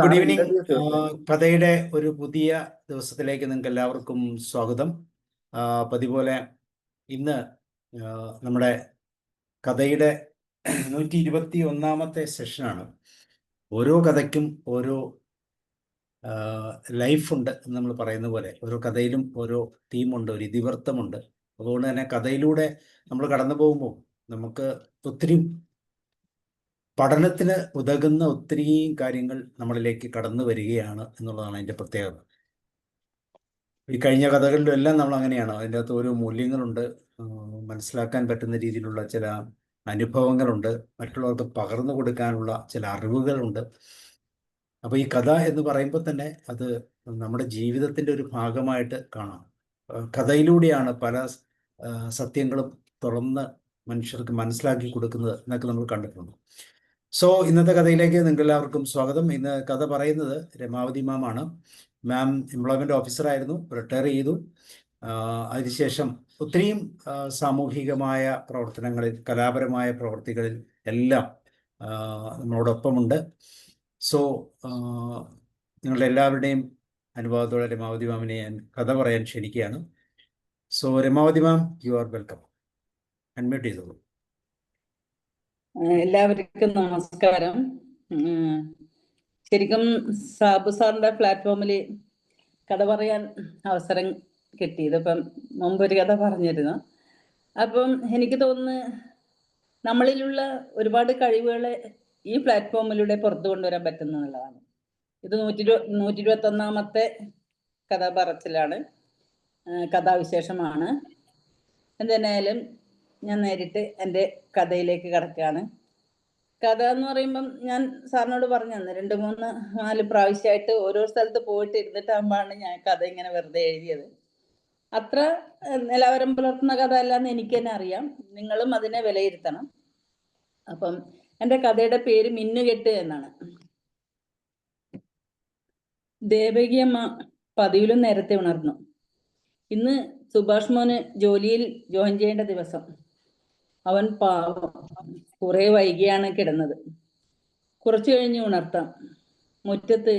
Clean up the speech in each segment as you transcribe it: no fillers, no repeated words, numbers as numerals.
Good evening. കഥയുടെ ഒരു പുതിയ ദിവസത്തിലേക്ക് നിങ്ങൾക്ക് എല്ലാവർക്കും സ്വാഗതം. പതിപോലെ ഇന്ന് നമ്മുടെ കഥയുടെ 121ാമത്തെ സെഷനാണ്. ഓരോ കഥയ്ക്കും ഓരോ ലൈഫുണ്ട് എന്ന് നമ്മൾ പറയുന്ന പോലെ ഓരോ കഥയിലും ഓരോ തീമുണ്ട്, ഒരു ഇതിവൃത്തമുണ്ട്. അതുകൊണ്ട് തന്നെ കഥയിലൂടെ നമ്മൾ കടന്നു പോകുമ്പോൾ നമുക്ക് ഒത്തിരി പഠനത്തിന് ഉതകുന്ന ഒത്തിരി കാര്യങ്ങൾ നമ്മളിലേക്ക് കടന്നു വരികയാണ് എന്നുള്ളതാണ് അതിൻ്റെ പ്രത്യേകത. ഈ കഴിഞ്ഞ കഥകളിലും എല്ലാം നമ്മൾ അങ്ങനെയാണ്. അതിൻ്റെ അകത്ത് ഓരോ മൂല്യങ്ങളുണ്ട്, മനസ്സിലാക്കാൻ പറ്റുന്ന രീതിയിലുള്ള ചില അനുഭവങ്ങളുണ്ട്, മറ്റുള്ളവർക്ക് പകർന്നു കൊടുക്കാനുള്ള ചില അറിവുകളുണ്ട്. അപ്പോൾ ഈ കഥ എന്ന് പറയുമ്പോൾ തന്നെ അത് നമ്മുടെ ജീവിതത്തിൻ്റെ ഒരു ഭാഗമായിട്ട് കാണാം. കഥയിലൂടെയാണ് പല സത്യങ്ങളും തുറന്ന് മനുഷ്യർക്ക് മനസ്സിലാക്കി കൊടുക്കുന്നത് എന്നൊക്കെ നമ്മൾ കണ്ടിട്ടുണ്ട്. ഇന്നത്തെ കഥയിലേക്ക് നിങ്ങൾക്ക് എല്ലാവർക്കും സ്വാഗതം. ഇന്ന് കഥ പറയുന്നത് രമാവതി മാമാണ്. മാം എംപ്ലോയ്മെൻറ്റ് ഓഫീസറായിരുന്നു, റിട്ടയർ ചെയ്തു. അതിനുശേഷം ഒത്തിരിയും സാമൂഹികമായ പ്രവർത്തനങ്ങളിൽ, കലാപരമായ പ്രവർത്തികളിൽ എല്ലാം നമ്മളോടൊപ്പമുണ്ട്. നിങ്ങളുടെ എല്ലാവരുടെയും അനുഭവത്തോടെ രമാവതി മാമിനെ ഞാൻ കഥ പറയാൻ ക്ഷണിക്കുകയാണ്. രമാവതി മാം, യു ആർ വെൽക്കം. അൺമ്യൂട്ട് ചെയ്തോളൂ. എല്ലാവർക്കും നമസ്കാരം. ശരിക്കും സാബു സാറിന്റെ പ്ലാറ്റ്ഫോമിൽ കഥ പറയാൻ അവസരം കിട്ടിയത്. ഇപ്പം മുമ്പൊരു കഥ പറഞ്ഞിരുന്നു. അപ്പം എനിക്ക് തോന്നുന്നു നമ്മളിലുള്ള ഒരുപാട് കഴിവുകളെ ഈ പ്ലാറ്റ്ഫോമിലൂടെ പുറത്തു കൊണ്ടുവരാൻ പറ്റുന്നുള്ളതാണ്. ഇത് 121ാമത്തെ കഥ പറച്ചിലാണ്, കഥാവിശേഷമാണ്. എന്തായാലും ഞാൻ നേരിട്ട് എൻ്റെ കഥയിലേക്ക് കടക്കുകയാണ്. കഥ എന്ന് പറയുമ്പം ഞാൻ സാറിനോട് പറഞ്ഞു തന്നെ 2-3-4 പ്രാവശ്യമായിട്ട് ഓരോ സ്ഥലത്ത് പോയിട്ട് ഇരുന്നിട്ടാകുമ്പോഴാണ് ഞാൻ കഥ ഇങ്ങനെ വെറുതെ എഴുതിയത്. അത്ര നിലവാരം പുലർത്തുന്ന കഥ അല്ലാന്ന് എനിക്ക് തന്നെ അറിയാം. നിങ്ങളും അതിനെ വിലയിരുത്തണം. അപ്പം എൻ്റെ കഥയുടെ പേര് മിന്നുകെട്ട് എന്നാണ്. ദേവകിയമ്മ പതിവിലും നേരത്തെ ഉണർന്നു. ഇന്ന് സുഭാഷ് മോന് ജോലിയിൽ ജോയിൻ ചെയ്യേണ്ട ദിവസം. അവൻ പാവം കുറെ വൈകിയാണ് കിടന്നത്. കുറച്ചു കഴിഞ്ഞ് ഉണർത്താം. മുറ്റത്ത്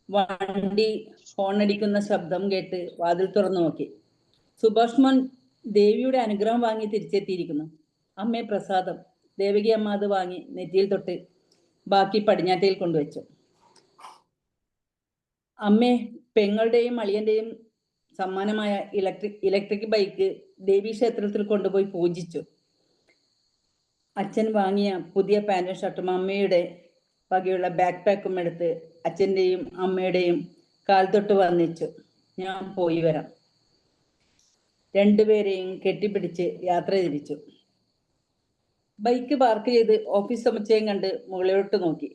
വണ്ടി ഹോണടിക്കുന്ന ശബ്ദം കേട്ട് വാതിൽ തുറന്നു നോക്കി. സുഭാഷ് മോൻ ദേവിയുടെ അനുഗ്രഹം വാങ്ങി തിരിച്ചെത്തിയിരിക്കുന്നു. അമ്മേ പ്രസാദം. ദേവകി അമ്മ അത് വാങ്ങി നെറ്റിയിൽ തൊട്ട് ബാക്കി പടിഞ്ഞാറ്റയിൽ കൊണ്ടുവച്ചു. അമ്മേ, പെങ്ങളുടെയും അളിയന്റെയും സമ്മാനമായ ഇലക്ട്രിക് ബൈക്ക് ദേവീ ക്ഷേത്രത്തിൽ കൊണ്ടുപോയി പൂജിച്ചു. അച്ഛൻ വാങ്ങിയ പുതിയ പാന്റും ഷർട്ടും അമ്മയുടെ വകയുള്ള ബാക്ക് പാക്കും എടുത്ത് അച്ഛൻ്റെയും അമ്മയുടെയും കാൽ തൊട്ട് വന്നിച്ചു. ഞാൻ പോയി വരാം. രണ്ടുപേരെയും കെട്ടിപ്പിടിച്ച് യാത്ര തിരിച്ചു. ബൈക്ക് പാർക്ക് ചെയ്ത് ഓഫീസ് സമുച്ചയം കണ്ട് മുകളിലോട്ട് നോക്കി.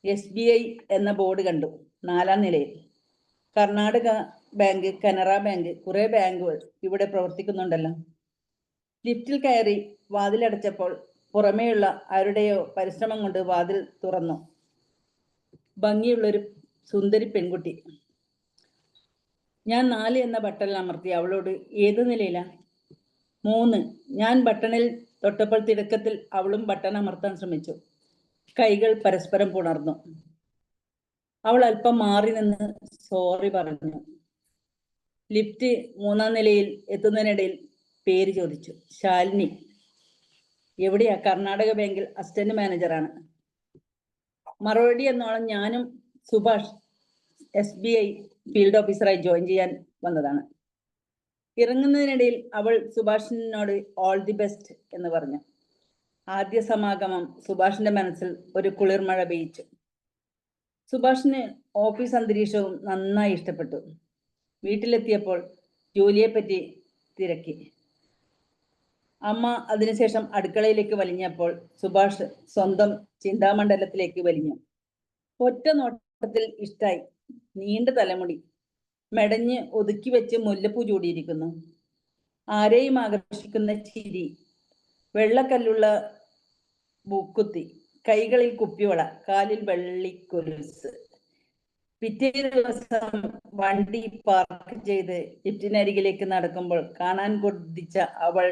SBI എന്ന ബോർഡ് കണ്ടു, 4ാം നിലയിൽ. കർണാടക ബാങ്ക്, കനറ ബാങ്ക്, കുറെ ബാങ്കുകൾ ഇവിടെ പ്രവർത്തിക്കുന്നുണ്ടല്ലോ. ലിഫ്റ്റിൽ കയറി വാതിലടച്ചപ്പോൾ പുറമേയുള്ള ആരുടെയോ പരിശ്രമം കൊണ്ട് വാതിൽ തുറന്നു. ഭംഗിയുള്ളൊരു സുന്ദരി പെൺകുട്ടി. ഞാൻ 4 എന്ന ബട്ടണിൽ അമർത്തി. അവളോട് ഏത് നിലയിലാ? 3. ഞാൻ ബട്ടണിൽ തൊട്ടപ്പോൾ തിടുക്കത്തിൽ അവളും ബട്ടൺ അമർത്താൻ ശ്രമിച്ചു. കൈകൾ പരസ്പരം പുണർന്നു. അവൾ അല്പം മാറി നിന്ന് സോറി പറഞ്ഞു. ലിഫ്റ്റ് 3ാം നിലയിൽ എത്തുന്നതിനിടയിൽ പേര് ചോദിച്ചു. ശാലിനി. എവിടെയാ? കർണാടക ബാങ്കിൽ അസിസ്റ്റന്റ് മാനേജറാണ്. മറുപടി എന്നോളം ഞാനും സുഭാഷ് SBI ഫീൽഡ് ഓഫീസറായി ജോയിൻ ചെയ്യാൻ വന്നതാണ്. ഇറങ്ങുന്നതിനിടയിൽ അവൾ സുഭാഷിനോട് ഓൾ ദി ബെസ്റ്റ് എന്ന് പറഞ്ഞു. ആദ്യ സമാഗമം സുഭാഷിന്റെ മനസ്സിൽ ഒരു കുളിർമഴ പെയ്ച്ചു. സുഭാഷിന് ഓഫീസ് അന്തരീക്ഷവും നന്നായി ഇഷ്ടപ്പെട്ടു. വീട്ടിലെത്തിയപ്പോൾ ജോലിയെപ്പറ്റി തിരക്കി. അമ്മ അതിനുശേഷം അടുക്കളയിലേക്ക് വലിഞ്ഞപ്പോൾ സുഭാഷ് സ്വന്തം ചിന്താമണ്ഡലത്തിലേക്ക് വലിഞ്ഞു. ഒറ്റ നോട്ടത്തിൽ ഇഷ്ടായി. നീണ്ട തലമുടി, മെടഞ്ഞ് ഒതുക്കി വെച്ച് മുല്ലപ്പൂ ചൂടിയിരിക്കുന്നു. ആരെയും ആകർഷിക്കുന്ന ചിരി, വെള്ളക്കല്ലുള്ള മൂക്കുത്തി, കൈകളിൽ കുപ്പിവള, കാലിൽ വെള്ളിക്കൊലുസ്. പിറ്റേ ദിവസം വണ്ടി പാർക്ക് ചെയ്ത് ലിഫ്റ്റിനരികിലേക്ക് നടക്കുമ്പോൾ കാണാൻ കൊതിച്ച അവൾ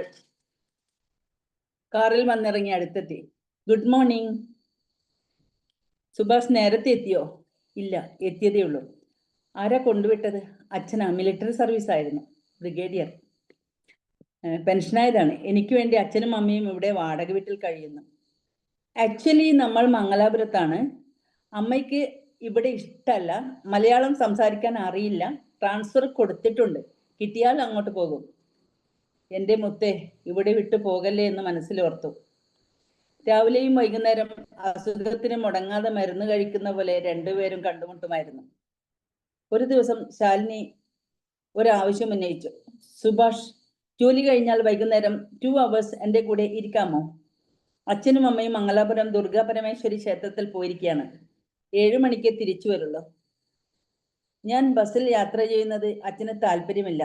കാറിൽ വന്നിറങ്ങി അടുത്തെത്തി. ഗുഡ് മോർണിംഗ് സുഭാഷ് നേരത്തെ എത്തിയോ? ഇല്ല, എത്തിയതേ ഉള്ളൂ. ആരാ കൊണ്ടുവിട്ടത്? അച്ഛനാ, മിലിറ്ററി സർവീസ് ആയിരുന്നു, ബ്രിഗേഡിയർ. പെൻഷനായതാണ്. എനിക്ക് വേണ്ടി അച്ഛനും അമ്മയും ഇവിടെ വാടക വീട്ടിൽ കഴിയുന്നു. ആക്ച്വലി നമ്മൾ മംഗലാപുരത്താണ്. അമ്മയ്ക്ക് ഇവിടെ ഇഷ്ടമല്ല, മലയാളം സംസാരിക്കാൻ അറിയില്ല. ട്രാൻസ്ഫർ കൊടുത്തിട്ടുണ്ട്, കിട്ടിയാൽ അങ്ങോട്ട് പോകും. എൻ്റെ മുത്തേ, ഇവിടെ വിട്ടു പോകല്ലേ എന്ന് മനസ്സിലോർത്തു. രാവിലെയും വൈകുന്നേരം അസുഖത്തിന് മുടങ്ങാതെ മരുന്ന് കഴിക്കുന്ന പോലെ രണ്ടുപേരും കണ്ടുമുട്ടുമായിരുന്നു. ഒരു ദിവസം ശാലിനി ഒരാവശ്യം ഉന്നയിച്ചു. സുഭാഷ്, ജോലി കഴിഞ്ഞാൽ വൈകുന്നേരം 2 hours എൻ്റെ കൂടെ ഇരിക്കാമോ? അച്ഛനും അമ്മയും മംഗലാപുരം ദുർഗാ പരമേശ്വരി ക്ഷേത്രത്തിൽ പോയിരിക്കുകയാണ്. 7 മണിക്ക് തിരിച്ചു വരുള്ളൂ. ഞാൻ ബസ്സിൽ യാത്ര ചെയ്യുന്നത് അച്ഛന് താല്പര്യമില്ല.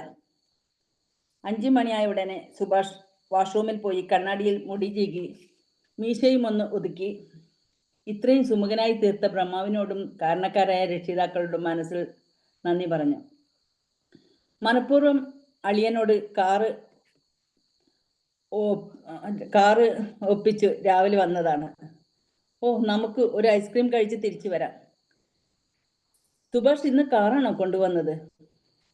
5 മണിയായ ഉടനെ സുഭാഷ് വാഷ്റൂമിൽ പോയി കണ്ണാടിയിൽ മുടി ചീകി മീശയും ഒന്ന് ഒതുക്കി. ഇത്രയും സുമുഖനായി തീർത്ത ബ്രഹ്മാവിനോടും കാരണക്കാരായ രക്ഷിതാക്കളുടെ മനസ്സിൽ നന്ദി പറഞ്ഞു. മനഃപൂർവ്വം അളിയനോട് കാറ് ഒപ്പിച്ചു രാവിലെ വന്നതാണ്. ഓ, നമുക്ക് ഒരു ഐസ്ക്രീം കഴിച്ച് തിരിച്ചു വരാം. സുഭാഷ് ഇന്ന് കാറാണോ കൊണ്ടുവന്നത്?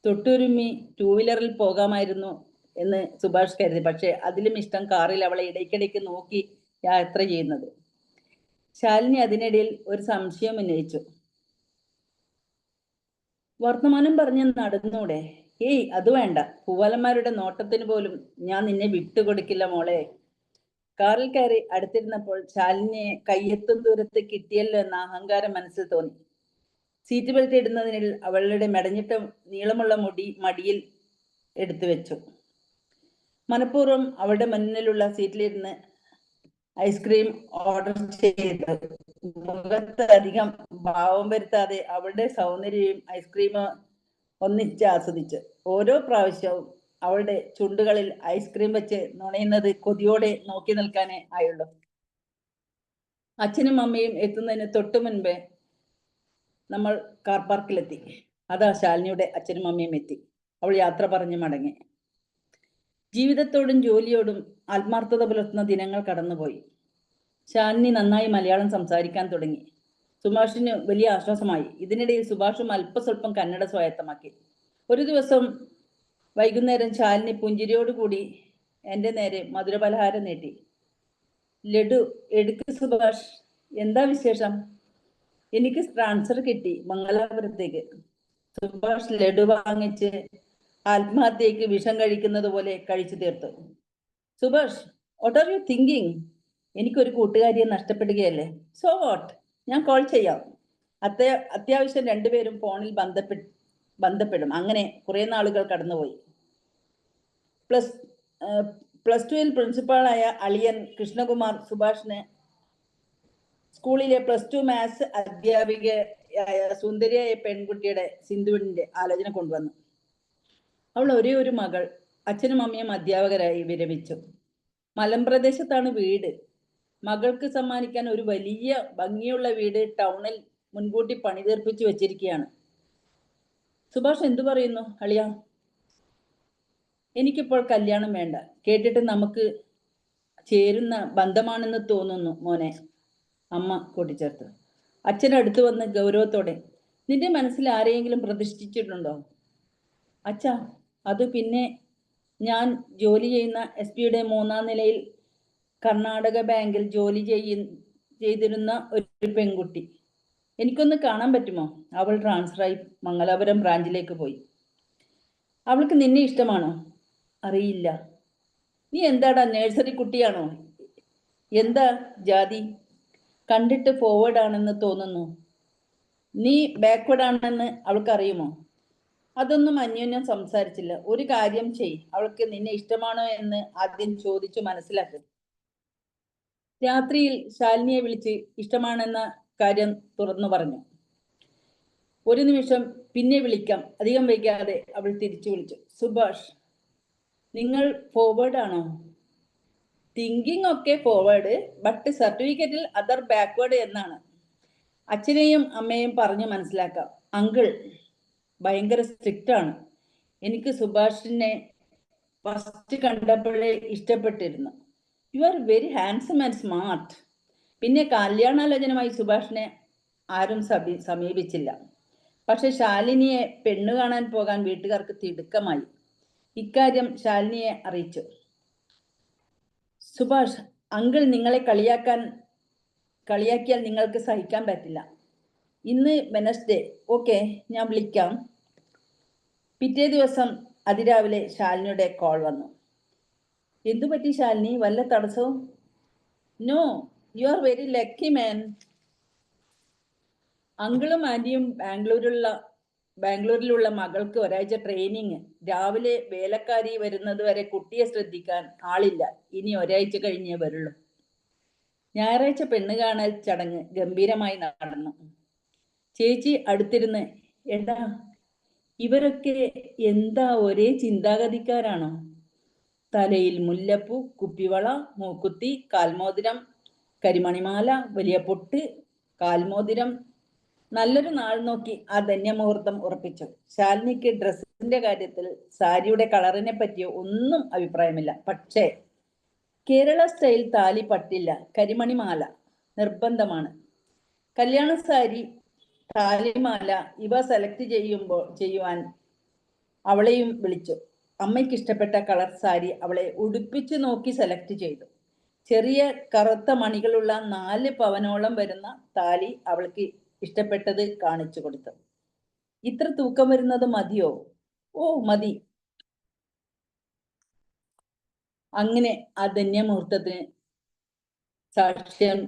തൊട്ടുരുമ്മി 2 വീലറിൽ പോകാമായിരുന്നു എന്ന് സുഭാഷ് കരുതി. പക്ഷെ അതിലും ഇഷ്ടം കാറിൽ അവളെ ഇടയ്ക്കിടയ്ക്ക് നോക്കി യാത്ര ചെയ്യുന്നത്. ശാലിനി അതിനിടയിൽ ഒരു സംശയം ഉന്നയിച്ചു. വർത്തമാനം പറഞ്ഞ് നടന്നൂടെ? ഏയ്, അത് വേണ്ട. പൂവാലന്മാരുടെ നോട്ടത്തിന് പോലും ഞാൻ നിന്നെ വിട്ടുകൊടുക്കില്ല മോളെ. കാറിൽ കയറി അടുത്തിരുന്നപ്പോൾ ശാലിനിയെ കയ്യെത്തും ദൂരത്ത് കിട്ടിയല്ലോ എന്ന അഹങ്കാരം മനസ്സിൽ തോന്നി. സീറ്റ് ബെൽറ്റ് ഇടുന്നതിനിൽ അവളുടെ മെടഞ്ഞിട്ട നീളമുള്ള മുടി മടിയിൽ എടുത്തു വെച്ചു. മനഃപൂർവ്വം അവളുടെ മുന്നിലുള്ള സീറ്റിലിരുന്ന് ഐസ്ക്രീം ഓർഡർ ചെയ്ത് മുഖത്ത് അധികം ഭാവം വരുത്താതെ അവളുടെ സൗന്ദര്യവും ഐസ്ക്രീമും ഒന്നിച്ച് ആസ്വദിച്ചു. ഓരോ പ്രാവശ്യവും അവളുടെ ചുണ്ടുകളിൽ ഐസ്ക്രീം വെച്ച് നുണയുന്നത് കൊതിയോടെ നോക്കി നിൽക്കാനേ ആയുള്ളൂ. അച്ഛനും അമ്മയും എത്തുന്നതിന് തൊട്ടു മുൻപേ നമ്മൾ കാർ പാർക്കിലെത്തി. അതാ ശാലിനിയുടെ അച്ഛനും അമ്മയും എത്തി. അവൾ യാത്ര പറഞ്ഞ് മടങ്ങി. ജീവിതത്തോടും ജോലിയോടും ആത്മാർത്ഥത പുലർത്തുന്ന ദിനങ്ങൾ കടന്നുപോയി. ശാലിനി നന്നായി മലയാളം സംസാരിക്കാൻ തുടങ്ങി. സുഭാഷിന് വലിയ ആശ്വാസമായി. ഇതിനിടയിൽ സുഭാഷും അല്പസ്വല്പം കന്നഡ സ്വായത്തമാക്കി. ഒരു ദിവസം വൈകുന്നേരം ശാലിനി പുഞ്ചിരിയോടുകൂടി എൻ്റെ നേരെ മധുരപലഹാരം നീട്ടി. ലഡു എടുക്ക് സുഭാഷ്. എന്താ വിശേഷം? എനിക്ക് ട്രാൻസ്ഫർ കിട്ടി മംഗലാപുരത്തേക്ക്. സുഭാഷ് ലഡു വാങ്ങിച്ച് ആത്മഹത്യക്ക് വിഷം കഴിക്കുന്നത് പോലെ കഴിച്ചു തീർത്തു. Subhash, what are you thinking? എനിക്കൊരു കൂട്ടുകാരിയെ നഷ്ടപ്പെടുകയല്ലേ. സോ വാട്ട്, ഞാൻ കോൾ ചെയ്യാം. അത്യാവശ്യം രണ്ടുപേരും ഫോണിൽ ബന്ധപ്പെടും. അങ്ങനെ കുറെ നാളുകൾ കടന്നുപോയി. പ്ലസ് ടുവിൽ പ്രിൻസിപ്പാളായ അളിയൻ കൃഷ്ണകുമാർ സുഭാഷിന് സ്കൂളിലെ +2 മാത്സ് അധ്യാപികയായ സുന്ദരിയായ പെൺകുട്ടിയുടെ സിന്ധുവിന്റെ ആലോചന കൊണ്ടുവന്നു. അവൾ ഒരേ ഒരു മകൾ. അച്ഛനും അമ്മയും അധ്യാപകരായി വിരമിച്ചു. മലമ്പ്രദേശത്താണ് വീട്. മകൾക്ക് സമ്മാനിക്കാൻ ഒരു വലിയ ഭംഗിയുള്ള വീട് ടൗണിൽ മുൻകൂട്ടി പണി തീർപ്പിച്ചു വെച്ചിരിക്കുകയാണ്. സുഭാഷ് എന്തു പറയുന്നു അളിയ? എനിക്കിപ്പോൾ കല്യാണം വേണ്ട. കേട്ടിട്ട് നമുക്ക് ചേരുന്ന ബന്ധമാണെന്ന് തോന്നുന്നു മോനെ, അമ്മ കൂട്ടിച്ചേർത്തു. അച്ഛൻ അടുത്ത് വന്ന് ഗൗരവത്തോടെ, നിന്റെ മനസ്സിൽ ആരെയെങ്കിലും പ്രതിഷ്ഠിച്ചിട്ടുണ്ടോ? അച്ഛാ, അത് പിന്നെ ഞാൻ ജോലി ചെയ്യുന്ന SP-യുടെ 3-ാം നിലയിൽ കർണാടക ബാങ്കിൽ ജോലി ചെയ്തിരുന്ന ഒരു പെൺകുട്ടി. എനിക്കൊന്ന് കാണാൻ പറ്റുമോ? അവൾ ട്രാൻസ്ഫറായി മംഗലാപുരം ബ്രാഞ്ചിലേക്ക് പോയി. അവൾക്ക് നിന്നെ ഇഷ്ടമാണോ? അറിയില്ല. നീ എന്താടാ, നഴ്സറി കുട്ടിയാണോ? എന്താ ജാതി? കണ്ടിട്ട് ഫോർവേഡ് ആണെന്ന് തോന്നുന്നു. നീ ബാക്ക്വേർഡ് ആണെന്ന് അവൾക്കറിയുമോ? അതൊന്നും അന്യോന്യം സംസാരിച്ചില്ല. ഒരു കാര്യം ചെയ്, അവൾക്ക് നിന്നെ ഇഷ്ടമാണോ എന്ന് ആദ്യം ചോദിച്ചു മനസ്സിലാക്ക്. രാത്രിയിൽ ശാലിനിയെ വിളിച്ച് ഇഷ്ടമാണെന്ന കാര്യം തുറന്നു പറഞ്ഞു. ഒരു നിമിഷം പിന്നെ വിളിക്കാം. അധികം വൈകാതെ അവൾ തിരിച്ചു വിളിച്ചു. സുഭാഷ്, നിങ്ങൾ ഫോർവേഡ് ആണോ? തിങ്കിങ് ഒക്കെ ഫോർവേഡ്, ബട്ട് സർട്ടിഫിക്കറ്റിൽ അതർ ബാക്ക്വേർഡ് എന്നാണ്. അച്ഛനെയും അമ്മയും പറഞ്ഞു മനസ്സിലാക്കാം. അങ്കിൾ ഭയങ്കര സ്ട്രിക്റ്റ് ആണ്. എനിക്ക് സുഭാഷിനെ ഫസ്റ്റ് കണ്ടപ്പോഴേ ഇഷ്ടപ്പെട്ടിരുന്നു. You are very handsome and smart. പിന്നെ കല്യാണാലോചനമായി സുഭാഷിനെ ആരും സമീപിച്ചില്ല. പക്ഷെ ശാലിനിയെ പെണ്ണു കാണാൻ പോകാൻ വീട്ടുകാർക്ക് തിടുക്കമായി. ഇക്കാര്യം ശാലിനിയെ അറിയിച്ചു. സുഭാഷ്, അങ്കിൾ നിങ്ങളെ കളിയാക്കിയാൽ നിങ്ങൾക്ക് സഹിക്കാൻ പറ്റില്ല. ഇന്ന് വെനസ്ഡേ, ഓക്കെ, ഞാൻ വിളിക്കാം. പിറ്റേ ദിവസം അതിരാവിലെ ശാലിനിയുടെ കോൾ വന്നു. എന്തു പറ്റി ശാലിനി, വല്ല തടസ്സവും? No, you are very lucky man. അങ്കിളും ആന്റിയും ബാംഗ്ലൂരിലുള്ള മകൾക്ക് ഒരാഴ്ച ട്രെയിനിങ്. രാവിലെ വേലക്കാരി വരുന്നത് വരെ കുട്ടിയെ ശ്രദ്ധിക്കാൻ ആളില്ല. ഇനി ഒരാഴ്ച കഴിഞ്ഞേ വരുള്ളൂ. ഞായറാഴ്ച പെണ്ണ് കാണൽ ചടങ്ങ് ഗംഭീരമായി നടന്നു. ചേച്ചി അടുത്തിരുന്ന്, എടാ ഇവരൊക്കെ എന്താ ഒരേ ചിന്താഗതിക്കാരാണോ? തലയിൽ മുല്ലപ്പൂ, കുപ്പിവള, മൂക്കുത്തി, കാൽമോതിരം, കരിമണിമാല, വലിയ പൊട്ട്, കാൽമോതിരം. നല്ലൊരു നാൾ നോക്കി ആ ധന്യമുഹൂർത്തം ഉറപ്പിച്ചു. ശാലിനിക്ക് ഡ്രസ്സിന്റെ കാര്യത്തിൽ സാരിയുടെ കളറിനെ പറ്റിയോ ഒന്നും അഭിപ്രായമില്ല. പക്ഷേ കേരള സ്റ്റൈൽ താലി പട്ടില്ല, കരിമണിമാല നിർബന്ധമാണ്. കല്യാണ സാരി, താലിമാല ഇവ സെലക്ട് ചെയ്യുവാൻ അവളെയും വിളിച്ചു. അമ്മയ്ക്ക് ഇഷ്ടപ്പെട്ട കളർ സാരി അവളെ ഉടുപ്പിച്ചു നോക്കി സെലക്ട് ചെയ്തു. ചെറിയ കറുത്ത മണികളുള്ള 4 പവനോളം വരുന്ന താലി അവൾക്ക് ഇഷ്ടപ്പെട്ടത് കാണിച്ചു കൊടുത്തു. ഇത്ര തൂക്കം വരുന്നത് മതിയോ? ഓ മതി. അങ്ങനെ ആ ധന്യമുഹൂർത്തത്തിന് സാക്ഷ്യം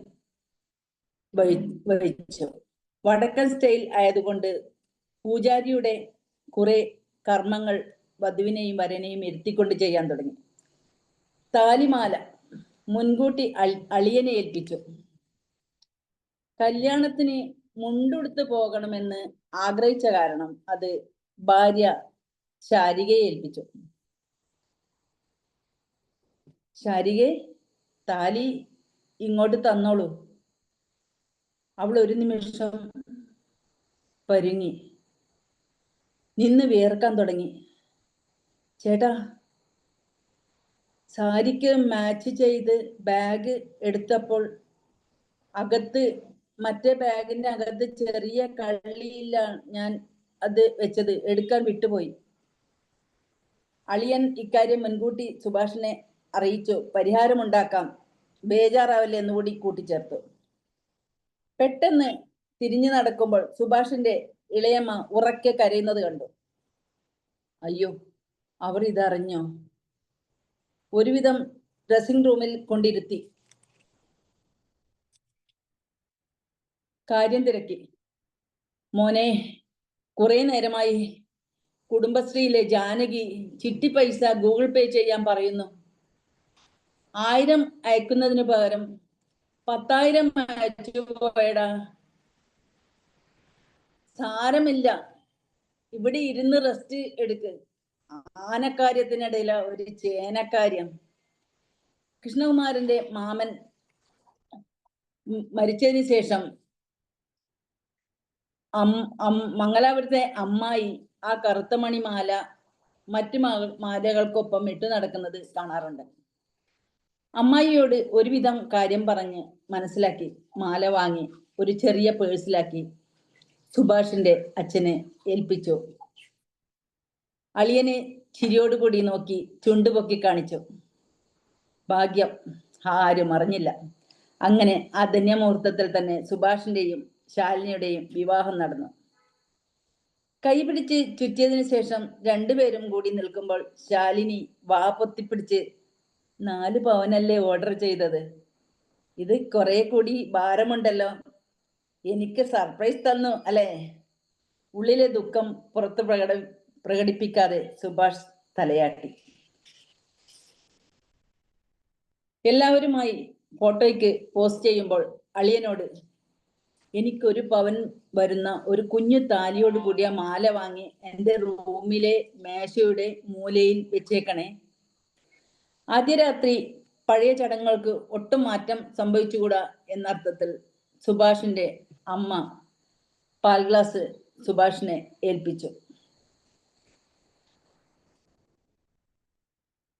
വഹിച്ചു. വടക്കൻ സ്റ്റൈൽ ആയതുകൊണ്ട് പൂജാരിയുടെ കുറെ കർമ്മങ്ങൾ വധുവിനെയും വരനെയും ഇരുത്തിക്കൊണ്ട് ചെയ്യാൻ തുടങ്ങി. താലിമാല മുൻകൂട്ടി അളിയനെ ഏൽപ്പിച്ചു. കല്യാണത്തിന് മുണ്ടുടുത്ത് പോകണമെന്ന് ആഗ്രഹിച്ച കാരണം അത് ഭാര്യ ശാരികയെ ഏൽപ്പിച്ചു. ശാരികെ, താലി ഇങ്ങോട്ട് തന്നോളൂ. അവൾ ഒരു നിമിഷം പരുങ്ങി നിന്ന് വിയർക്കാൻ തുടങ്ങി. ചേട്ടാ, സാരിക്ക് മാച്ച് ചെയ്ത് ബാഗ് എടുത്തപ്പോൾ മറ്റേ ബാഗിന്റെ അകത്ത് ചെറിയ കള്ളിയില്ല, ഞാൻ അത് വെച്ചത് എടുക്കാൻ വിട്ടുപോയി. അളിയൻ ഇക്കാര്യം മുൻകൂട്ടി സുഭാഷിനെ അറിയിച്ചു. പരിഹാരമുണ്ടാക്കാം, ബേജാറാവല്ലേ എന്നുകൂടി കൂട്ടിച്ചേർത്തു. പെട്ടെന്ന് തിരിഞ്ഞു നടക്കുമ്പോൾ സുഭാഷിന്റെ ഇളയമ്മ ഉറക്കെ കരയുന്നത് കണ്ടു. അയ്യോ, അവർ ഇതറിഞ്ഞോ? ഒരുവിധം ഡ്രസ്സിംഗ് റൂമിൽ കൊണ്ടിരുത്തി കാര്യം തിരക്കി. മോനെ, കുറെ നേരമായി കുടുംബശ്രീയിലെ ജാനകി ചിട്ടി പൈസ ഗൂഗിൾ പേ ചെയ്യാൻ പറയുന്നു. 1000 അയക്കുന്നതിന് പകരം 10,000 അയച്ചു പോയടാ. സാരമില്ല, ഇവിടെ ഇരുന്ന് റെസ്റ്റ് എടുക്ക്. ആനക്കാര്യത്തിനിടയില ഒരു ചേനക്കാര്യം. കൃഷ്ണകുമാരന്റെ മാമൻ മരിച്ചതിന് ശേഷം മംഗലാപുരത്തെ അമ്മായി ആ കറുത്ത മണിമാല മറ്റു മാലകൾക്കൊപ്പം ഇട്ടു നടക്കുന്നത് കാണാറുണ്ട്. അമ്മായിയോട് ഒരുവിധം കാര്യം പറഞ്ഞ് മനസ്സിലാക്കി മാല വാങ്ങി ഒരു ചെറിയ പേഴ്സിലാക്കി സുഭാഷിന്റെ അച്ഛനെ ഏൽപ്പിച്ചു. അളിയനെ ചിരിയോടുകൂടി നോക്കി ചുണ്ടുപൊക്കി കാണിച്ചു. ഭാഗ്യം, ആരും അറിഞ്ഞില്ല. അങ്ങനെ ആ ധന്യമുഹൂർത്തത്തിൽ തന്നെ സുഭാഷിന്റെയും ശാലിനിയുടെയും വിവാഹം നടന്നു. കൈപിടിച്ച് ചുറ്റിയതിനു ശേഷം രണ്ടുപേരും കൂടി നിൽക്കുമ്പോൾ ശാലിനി വാ പൊത്തിപ്പിടിച്ച്, 4 പവനല്ലേ ഓർഡർ ചെയ്തത്, ഇത് കുറെ കൂടി ഭാരമുണ്ടല്ലോ. എനിക്ക് സർപ്രൈസ് തന്നു അല്ലേ? ഉള്ളിലെ ദുഃഖം പുറത്ത് പ്രകടിപ്പിക്കാതെ സുഭാഷ് തലയാട്ടി. എല്ലാവരുമായി ഫോട്ടോയ്ക്ക് പോസ്റ്റ് ചെയ്യുമ്പോൾ അളിയനോട്, എനിക്കൊരു പവൻ വരുന്ന ഒരു കുഞ്ഞു താലിയോട് കൂടിയ മാല വാങ്ങി എൻ്റെ റൂമിലെ മേശയുടെ മൂലയിൽ വെച്ചേക്കണേ. ആദ്യ രാത്രി പഴയ ചടങ്ങുകൾക്ക് ഒട്ടും മാറ്റം സംഭവിച്ചുകൂടാ എന്നർത്ഥത്തിൽ സുഭാഷിന്റെ അമ്മ പാൽ ഗ്ലാസ് സുഭാഷിനെ ഏൽപ്പിച്ചു.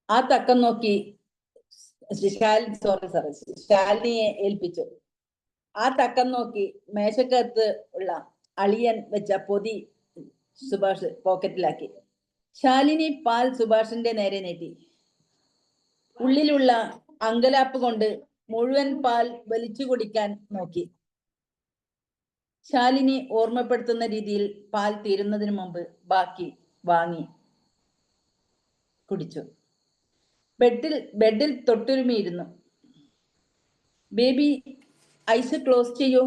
ആ തക്കം നോക്കി ശാലിനിയെ ഏൽപ്പിച്ചു. ആ തക്കം നോക്കി മേശക്കകത്ത് ഉള്ള അളിയൻ വെച്ച പൊതി സുഭാഷ് പോക്കറ്റിലാക്കി. ശാലിനി പാൽ സുഭാഷിന്റെ നേരെ നീട്ടി. ഉള്ളിലുള്ള അങ്കലാപ്പ് കൊണ്ട് മുഴുവൻ പാൽ വലിച്ചു കുടിക്കാൻ നോക്കി. ശാലിനി ഓർമ്മപ്പെടുത്തുന്ന രീതിയിൽ പാൽ തീരുന്നതിന് മുമ്പ് ബാക്കി വാങ്ങി കുടിച്ചു. ബെഡിൽ തൊട്ടുരുമിയിരുന്നു. ബേബി ഐസ് ക്ലോസ് ചെയ്യൂ.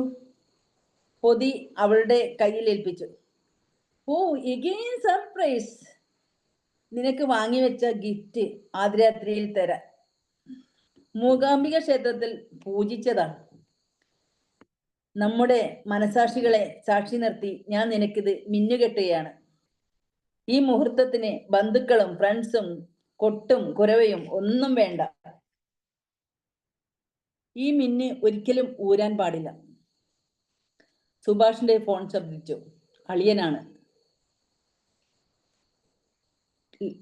പൊതി അവളുടെ കയ്യിൽ ഏൽപ്പിച്ചു. ഓ, എഗെയിൻ സർപ്രൈസ്. നിനക്ക് വാങ്ങിവെച്ച ഗിഫ്റ്റ് ആദ്യരാത്രിയിൽ തരാം. മൂകാംബിക ക്ഷേത്രത്തിൽ പൂജിച്ചതാണ്. നമ്മുടെ മനസാക്ഷികളെ സാക്ഷി നിർത്തി ഞാൻ നിനക്കിത് മിന്നുകെട്ടുകയാണ്. ഈ മുഹൂർത്തത്തിന് ബന്ധുക്കളും ഫ്രണ്ട്സും കൊട്ടും കുരവയും ഒന്നും വേണ്ട. ഈ മിന്ന് ഒരിക്കലും ഊരാൻ പാടില്ല. സുഭാഷിന്റെ ഫോൺ ശബ്ദിച്ചു. അളിയനാണ്.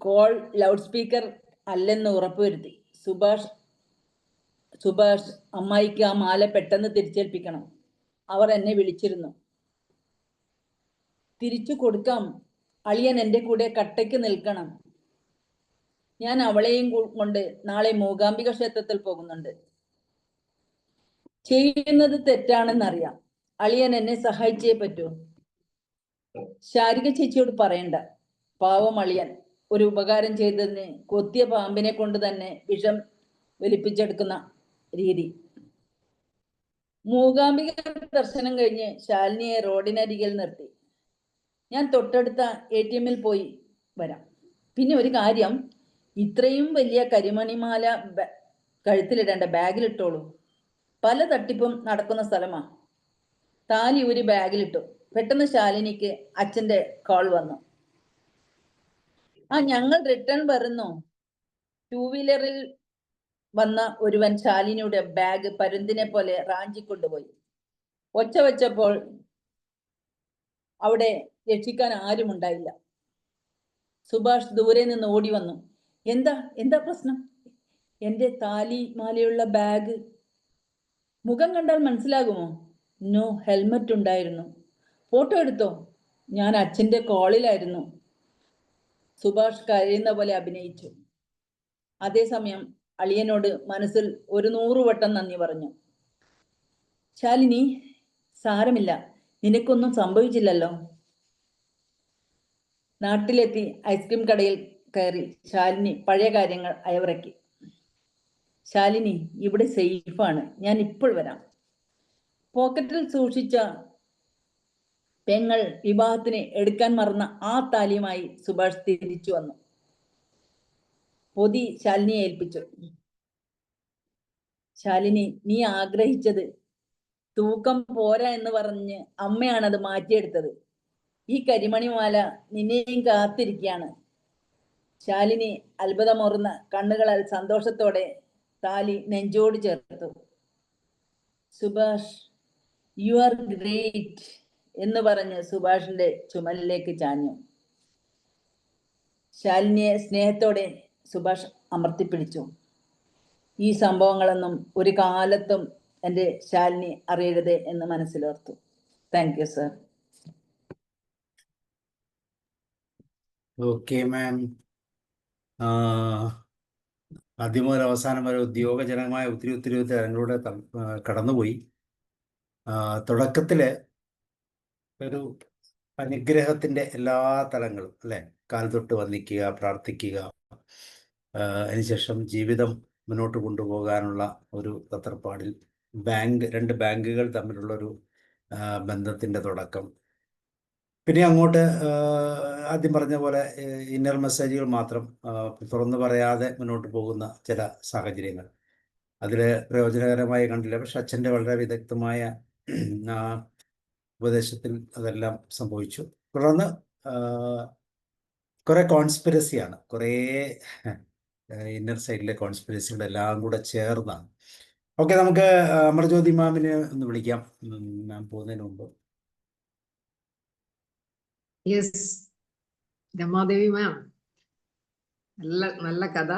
കോൾ ലൗഡ് സ്പീക്കർ അല്ലെന്ന് ഉറപ്പുവരുത്തി. സുഭാഷ്, അമ്മായിക്ക് ആ മാല പെട്ടെന്ന് തിരിച്ചേൽപ്പിക്കണം. അവർ എന്നെ വിളിച്ചിരുന്നു. തിരിച്ചു കൊടുക്കാം. അളിയൻ എൻ്റെ കൂടെ കട്ടയ്ക്ക് നിൽക്കണം. ഞാൻ അവളെയും കൊണ്ട് നാളെ മൂകാംബിക ക്ഷേത്രത്തിൽ പോകുന്നുണ്ട്. ചെയ്യുന്നത് തെറ്റാണെന്നറിയാം. അളിയൻ എന്നെ സഹായിച്ചേ പറ്റൂ. ശാരിക ചേച്ചിയോട് പറയണ്ട. പാവം അളിയൻ ഒരു ഉപകാരം ചെയ്തതിന് കൊത്തിയ പാമ്പിനെ കൊണ്ട് തന്നെ വിഷം വലിപ്പിച്ചെടുക്കുന്ന രീതി. മൂകാംബിക ദർശനം കഴിഞ്ഞ് ശാലിനിയെ റോഡിനരികിൽ നിർത്തി. ഞാൻ തൊട്ടടുത്ത ATM പോയി വരാം. പിന്നെ ഒരു കാര്യം, ഇത്രയും വലിയ കരിമണിമാല കഴുത്തിലിടേണ്ട, ബാഗിലിട്ടോളൂ. പല തട്ടിപ്പും നടക്കുന്ന സ്ഥലമാ. താലി ഒരു ബാഗിലിട്ടു. പെട്ടെന്ന് ശാലിനിക്ക് അച്ഛന്റെ കോൾ വന്നു. ഞങ്ങൾ റിട്ടേൺ വരുന്നു. 2-വീലറിൽ വന്ന ഒരുവൻ ശാലിനിയുടെ ബാഗ് പരുന്തിനെ പോലെ റാഞ്ചിക്കൊണ്ടുപോയി. ഒച്ച വെച്ചപ്പോൾ അവിടെ രക്ഷിക്കാൻ ആരും ഉണ്ടായില്ല. സുഭാഷ് ദൂരെ നിന്ന് ഓടി വന്നു. എന്താ പ്രശ്നം? എന്റെ താലി മാലയുള്ള ബാഗ്. മുഖം കണ്ടാൽ മനസ്സിലാകുമോ? നോ, ഹെൽമറ്റ് ഉണ്ടായിരുന്നു. ഫോട്ടോ എടുത്തോ? ഞാൻ അച്ഛന്റെ കോളിലായിരുന്നു. സുഭാഷ് കരയുന്ന പോലെ അഭിനയിച്ചു. അതേസമയം അളിയനോട് മനസ്സിൽ 100 വട്ടം നന്ദി പറഞ്ഞു. ശാലിനി, സാരമില്ല, നിനക്കൊന്നും സംഭവിച്ചില്ലല്ലോ. നാട്ടിലെത്തി ഐസ്ക്രീം കടയിൽ കയറി ശാലിനി പഴയ കാര്യങ്ങൾ അയവിറക്കി. ശാലിനി, ഇവിടെ സേഫാണ്. ഞാൻ ഇപ്പോൾ വരാം. പോക്കറ്റിൽ സൂക്ഷിച്ച പെങ്ങൾ വിവാഹത്തിന് എടുക്കാൻ മറന്ന ആ താലിയുമായി സുഭാഷ് തിരിച്ചു വന്നു. പൊതി ശാലിനിയെ ഏൽപ്പിച്ചു. ശാലിനി, നീ ആഗ്രഹിച്ചത് തൂക്കം പോരാ എന്ന് പറഞ്ഞ് അമ്മയാണത് മാറ്റിയെടുത്തത്. ഈ കരിമണിമാല നിന്നെയും കാത്തിരിക്കുകയാണ്. ശാലിനി അത്ഭുതമോറുന്ന കണ്ണുകളാൽ സന്തോഷത്തോടെ താലി നെഞ്ചോട് ചേർത്തു. സുഭാഷ്, യു ആർ ഗ്രേറ്റ് എന്ന് പറഞ്ഞ് സുഭാഷിന്റെ ചുമലിലേക്ക് ചാഞ്ഞു. ശാലിനിയെ സ്നേഹത്തോടെ സുഭാഷ് അമർത്തിപ്പിടിച്ചു. ഈ സംഭവങ്ങളൊന്നും ഒരു കാലത്തും എൻ്റെ ശാലിനി അറിയരുത് എന്ന് മനസ്സിലോർത്തു. Thank you sir. Okay ma'am. ആദ്യം മുതൽ അവസാനം വരെ ഉദ്യോഗജനകമായ ഒത്തിരി തരങ്ങളിലൂടെ കടന്നുപോയി. തുടക്കത്തില് ഒരു അനുഗ്രഹത്തിന്റെ എല്ലാ തലങ്ങളും, അല്ലെ? കാൽ തൊട്ട് വന്ദിക്കുക, പ്രാർത്ഥിക്കുക, അതിനുശേഷം ജീവിതം മുന്നോട്ട് കൊണ്ടുപോകാനുള്ള ഒരു തത്രപ്പാടിൽ രണ്ട് ബാങ്കുകൾ തമ്മിലുള്ളൊരു ബന്ധത്തിന്റെ തുടക്കം. പിന്നെ അങ്ങോട്ട് ആദ്യം പറഞ്ഞ പോലെ ഇന്നർ മെസ്സേജുകൾ മാത്രം തുറന്നു പറയാതെ മുന്നോട്ട് പോകുന്ന ചില സാഹചര്യങ്ങൾ അതിൽ പ്രയോജനകരമായി കണ്ടില്ല. പക്ഷെ അച്ഛൻ്റെ വളരെ വിദഗ്ധമായ ഉപദേശത്തിൽ അതെല്ലാം സംഭവിച്ചു. തുടർന്ന് കുറേ കോൺസ്പിരസിയാണ്, കുറേ ഇന്നർ സൈഡിലെ കോൺസ്പിരസികളെല്ലാം കൂടെ ചേർന്നാണ്. ഓക്കെ, നമുക്ക് അമർജ്യോതി മാമിനെ ഒന്ന് വിളിക്കാം, മാം പോകുന്നതിന് മുമ്പ്. യെസ്, രമാദേവി മാം, നല്ല കഥ,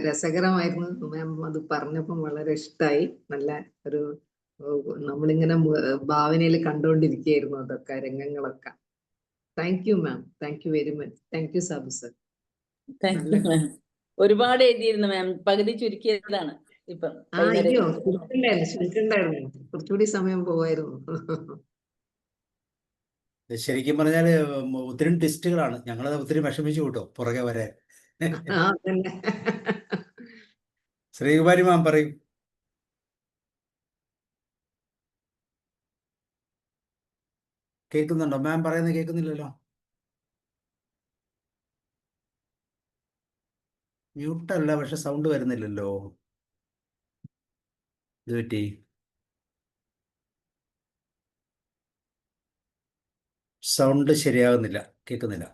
രസകരമായിരുന്നു മാം. അത് പറഞ്ഞപ്പം വളരെ ഇഷ്ടമായി. നല്ല ഒരു നമ്മളിങ്ങനെ ഭാവനയിൽ കണ്ടുകൊണ്ടിരിക്കുകയായിരുന്നു അതൊക്കെ രംഗങ്ങളൊക്കെ. Thank you ma'am, thank you very much. Thank you Sabu sir. Thank you ma'am. ഒരുപാട് എഴുതിയിരുന്നു മാം, പകുതി ചുരുക്കിയതാണ് ഇപ്പം വൈകുന്നേരം. അയ്യോ, ചുരുക്കണ്ടായിരുന്നു, കുറച്ചുകൂടി സമയം പോവായിരുന്നു. ശരിക്കും പറഞ്ഞാൽ ഒത്തിരി ടെസ്റ്റുകളാണ്. ഞങ്ങളത് ഒത്തിരി വിഷമിച്ചു കൂട്ടോ പുറകെ വരാൻ. അതന്നെ. ശ്രീകുമാരി മാം പറയും. കേൾക്കുന്നുണ്ടോ മാം? പറയുന്നത് കേൾക്കുന്നില്ലല്ലോ. മ്യൂട്ടല്ല, പക്ഷെ സൗണ്ട് വരുന്നില്ലല്ലോ. ഇത് പറ്റി സൗണ്ട് ശരിയാകുന്നില്ല, കേൾക്കുന്നില്ല,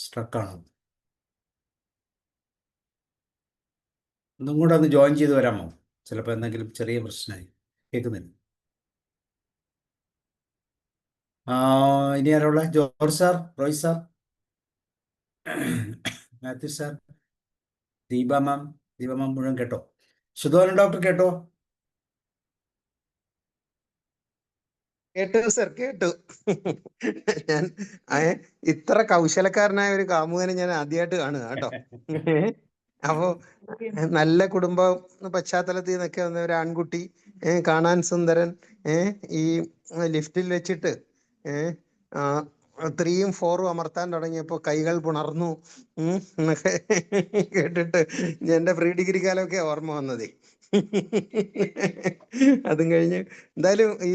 സ്ട്രക്കാണ്. ഒന്നും കൂടെ ഒന്ന് ജോയിൻ ചെയ്ത് വരാമോ? ചിലപ്പോൾ എന്തെങ്കിലും ചെറിയ പ്രശ്നമായി. കേൾക്കുന്നില്ല. ഇനി ആരുള്ള? George sir, Roy sir, Matthew sir, Deepa ma'am. Deepa ma'am മുഴുവൻ കേട്ടോ? സുധോരൻ ഡോക്ടർ കേട്ടോ? കേട്ടു സർ, കേട്ടു. ഞാൻ ഇത്ര കൗശലക്കാരനായ ഒരു കാമുകനെ ഞാൻ ആദ്യമായിട്ട് കാണുക കേട്ടോ. അപ്പോ നല്ല കുടുംബ പശ്ചാത്തലത്തിൽ നിന്നൊക്കെ വന്ന ഒരു ആൺകുട്ടി, കാണാൻ സുന്ദരൻ, ഈ ലിഫ്റ്റിൽ വെച്ചിട്ട് 3ഉം 4ഉം അമർത്താൻ തുടങ്ങിയപ്പോ കൈകൾ പുണർന്നു എന്നൊക്കെ കേട്ടിട്ട് എന്റെ പ്രീ ഡിഗ്രി കാലമൊക്കെ ഓർമ്മ വന്നതേ. അതും കഴിഞ്ഞ് എന്തായാലും ഈ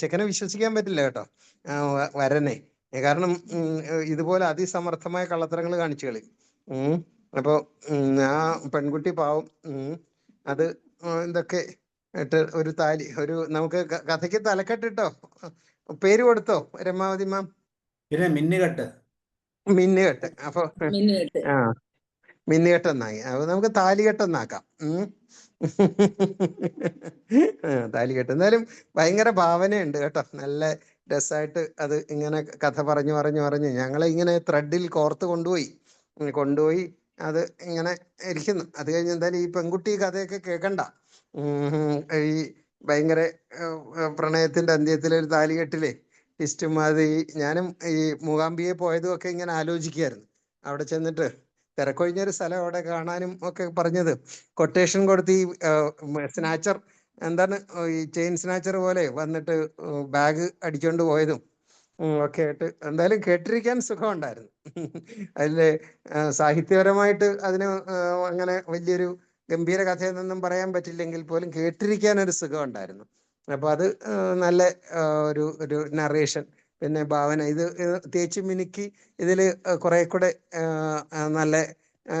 ചെക്കനെ വിശ്വസിക്കാൻ പറ്റില്ല കേട്ടോ, വരനെ. കാരണം ഇതുപോലെ അതിസമർത്ഥമായ കള്ളത്തരങ്ങൾ കാണിച്ചു കളി. അപ്പൊ ആ പെൺകുട്ടി പാവം, അത് ഇതൊക്കെ ഇട്ട് ഒരു താലി, ഒരു നമുക്ക് കഥയ്ക്ക് തലക്കെട്ടിട്ടോ, പേര് കൊടുത്തോ രമാവതി മാം? പിന്നെ മിന്നുകെട്ട്. മിന്നുകെട്ട്. അപ്പൊ മിന്നുകെട്ട്. മിന്നുകെട്ടെന്നായി. അപ്പൊ നമുക്ക് താലികെട്ടെന്നാക്കാം. താലികെട്ട്. എന്തായാലും ഭയങ്കര ഭാവനയുണ്ട് കേട്ടോ, നല്ല രസമായിട്ട് അത് ഇങ്ങനെ കഥ പറഞ്ഞു ഞങ്ങളെ ഇങ്ങനെ ത്രെഡിൽ കോർത്ത് കൊണ്ടുപോയി അത് ഇങ്ങനെ ഇരിക്കുന്നു. അത് കഴിഞ്ഞ് എന്തായാലും ഈ പെൺകുട്ടി കഥയൊക്കെ കേൾക്കണ്ട. ഈ ഭയങ്കര പ്രണയത്തിന്റെ അന്ത്യത്തിലെ ഒരു താലികെട്ടിലെ ഇഷ്ടമാതിരി ഞാനും ഈ മൂകാംബിയെ പോയതും ഒക്കെ ഇങ്ങനെ ആലോചിക്കുകയായിരുന്നു. അവിടെ ചെന്നിട്ട് തിരക്കൊഴിഞ്ഞൊരു സ്ഥലം അവിടെ കാണാനും ഒക്കെ പറഞ്ഞത്, കൊട്ടേഷൻ കൊടുത്ത് ഈ സ്നാച്ചർ, എന്താണ് ഈ ചെയിൻ സ്നാച്ചർ പോലെ വന്നിട്ട് ബാഗ് അടിച്ചോണ്ട് പോയതും ഒക്കെ ആയിട്ട് എന്തായാലും കേട്ടിരിക്കാൻ സുഖമുണ്ടായിരുന്നു. അതില് സാഹിത്യപരമായിട്ട് അതിന് അങ്ങനെ വലിയൊരു ഗംഭീര കഥയെന്നൊന്നും പറയാൻ പറ്റില്ലെങ്കിൽ പോലും കേട്ടിരിക്കാൻ ഒരു സുഖം ഉണ്ടായിരുന്നു. അപ്പൊ അത് നല്ല ഒരു നറേഷൻ, പിന്നെ ഭാവന, ഇത് തേച്ച് മിനുക്കി ഇതിൽ കുറെ കൂടെ നല്ല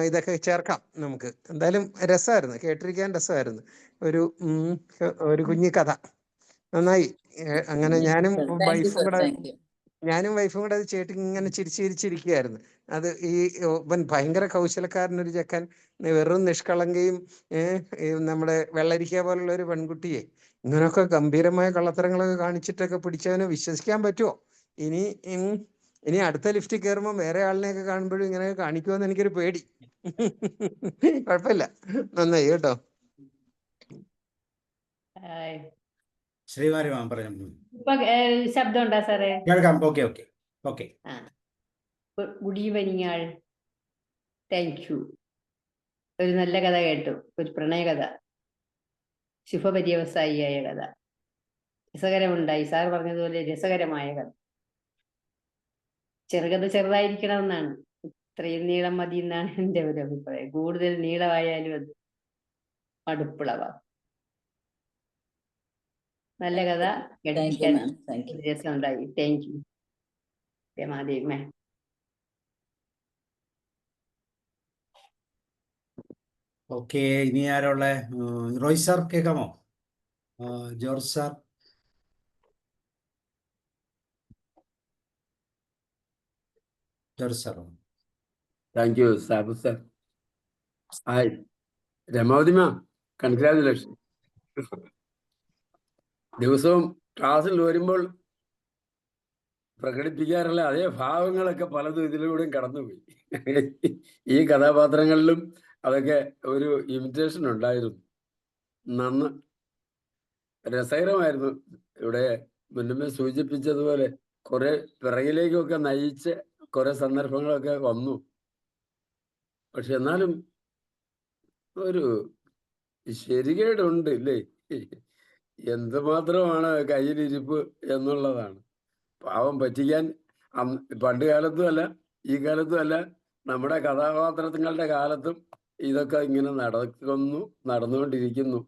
ഇതൊക്കെ ചേർക്കാം നമുക്ക്. എന്തായാലും രസമായിരുന്നു, കേട്ടിരിക്കാൻ രസമായിരുന്നു. ഒരു കുഞ്ഞു കഥ നന്നായി. അങ്ങനെ ഞാനും thank you sir, thank U. വൈഫും കൂടെ അത് ചേട്ടി ഇങ്ങനെ ചിരിച്ചിരിക്കുകയായിരുന്നു. അത് ഈ ഭയങ്കര കൗശലക്കാരനൊരു ചെക്കൻ, വെറും നിഷ്കളങ്കയും നമ്മുടെ വെള്ളരിക്ക പോലുള്ള ഒരു പെൺകുട്ടിയെ ഇങ്ങനെയൊക്കെ ഗംഭീരമായ കള്ളത്തരങ്ങളൊക്കെ കാണിച്ചിട്ടൊക്കെ പിടിച്ചവനെ വിശ്വസിക്കാൻ പറ്റുമോ? ഇനി അടുത്ത ലിഫ്റ്റിൽ കയറുമ്പോൾ വേറെ ആളിനെയൊക്കെ കാണുമ്പോഴും ഇങ്ങനെ കാണിക്കുമെന്ന് എനിക്കൊരു പേടി. കുഴപ്പമില്ല, നന്നായി കേട്ടോ. ശ്രീകുമാരി മാം പറഞ്ഞു. ഇപ്പൊ ശബ്ദം ഉണ്ടോ സാറേ? കേൾക്കാം. Okay okay okay. Good evening all. Thank you. ഒരു നല്ല കഥ കേട്ടു, ഒരു പ്രണയകഥ, ശുഭപര്യവസായിയായ കഥ, രസകരമുണ്ടായി. സാർ പറഞ്ഞതുപോലെ രസകരമായ കഥ. ചെറുകഥ ചെറുതായിരിക്കണമെന്നാണ്, ഇത്രയും നീളം മതി എന്നാണ് എൻ്റെ ഒരു അഭിപ്രായം. കൂടുതൽ നീളമായാലും അത് മടുപ്പുളവാ. നല്ല കഥ, രസമുണ്ടായി. Thank you Ramadevi ma'am. Okay, ഇനി ആരുള്ള? റോയ് സാർ കേൾക്കാമോ? George sir, George sir. Thank you Sabu sir. Hi Ramavathi ma'am, congratulation. ദിവസവും ക്ലാസ്സിൽ വരുമ്പോൾ പ്രകടിപ്പിക്കാറുള്ള അതേ ഭാവങ്ങളൊക്കെ പലതും ഇതിലൂടെയും കടന്നുപോയി. ഈ കഥാപാത്രങ്ങളിലും അതൊക്കെ ഒരു ഇമിറ്റേഷൻ ഉണ്ടായിരുന്നു. രസകരമായിരുന്നു. ഇവിടെ മുന്നമേ സൂചിപ്പിച്ചതുപോലെ കുറെ പിറകിലേക്കൊക്കെ നയിച്ച് കുറെ സന്ദർഭങ്ങളൊക്കെ വന്നു. പക്ഷെ എന്നാലും ഒരു ശരികേടുണ്ട് ഇല്ലേ? എന്തുമാത്രമാണ് കയ്യിലിരിപ്പ് എന്നുള്ളതാണ്. പാവം പറ്റിക്കാൻ പണ്ട് കാലത്തും അല്ല, ഈ കാലത്തും അല്ല, നമ്മുടെ കഥാപാത്രങ്ങളുടെ കാലത്തും ഇതൊക്കെ ഇങ്ങനെ നടന്നുകൊണ്ടിരിക്കുന്നു.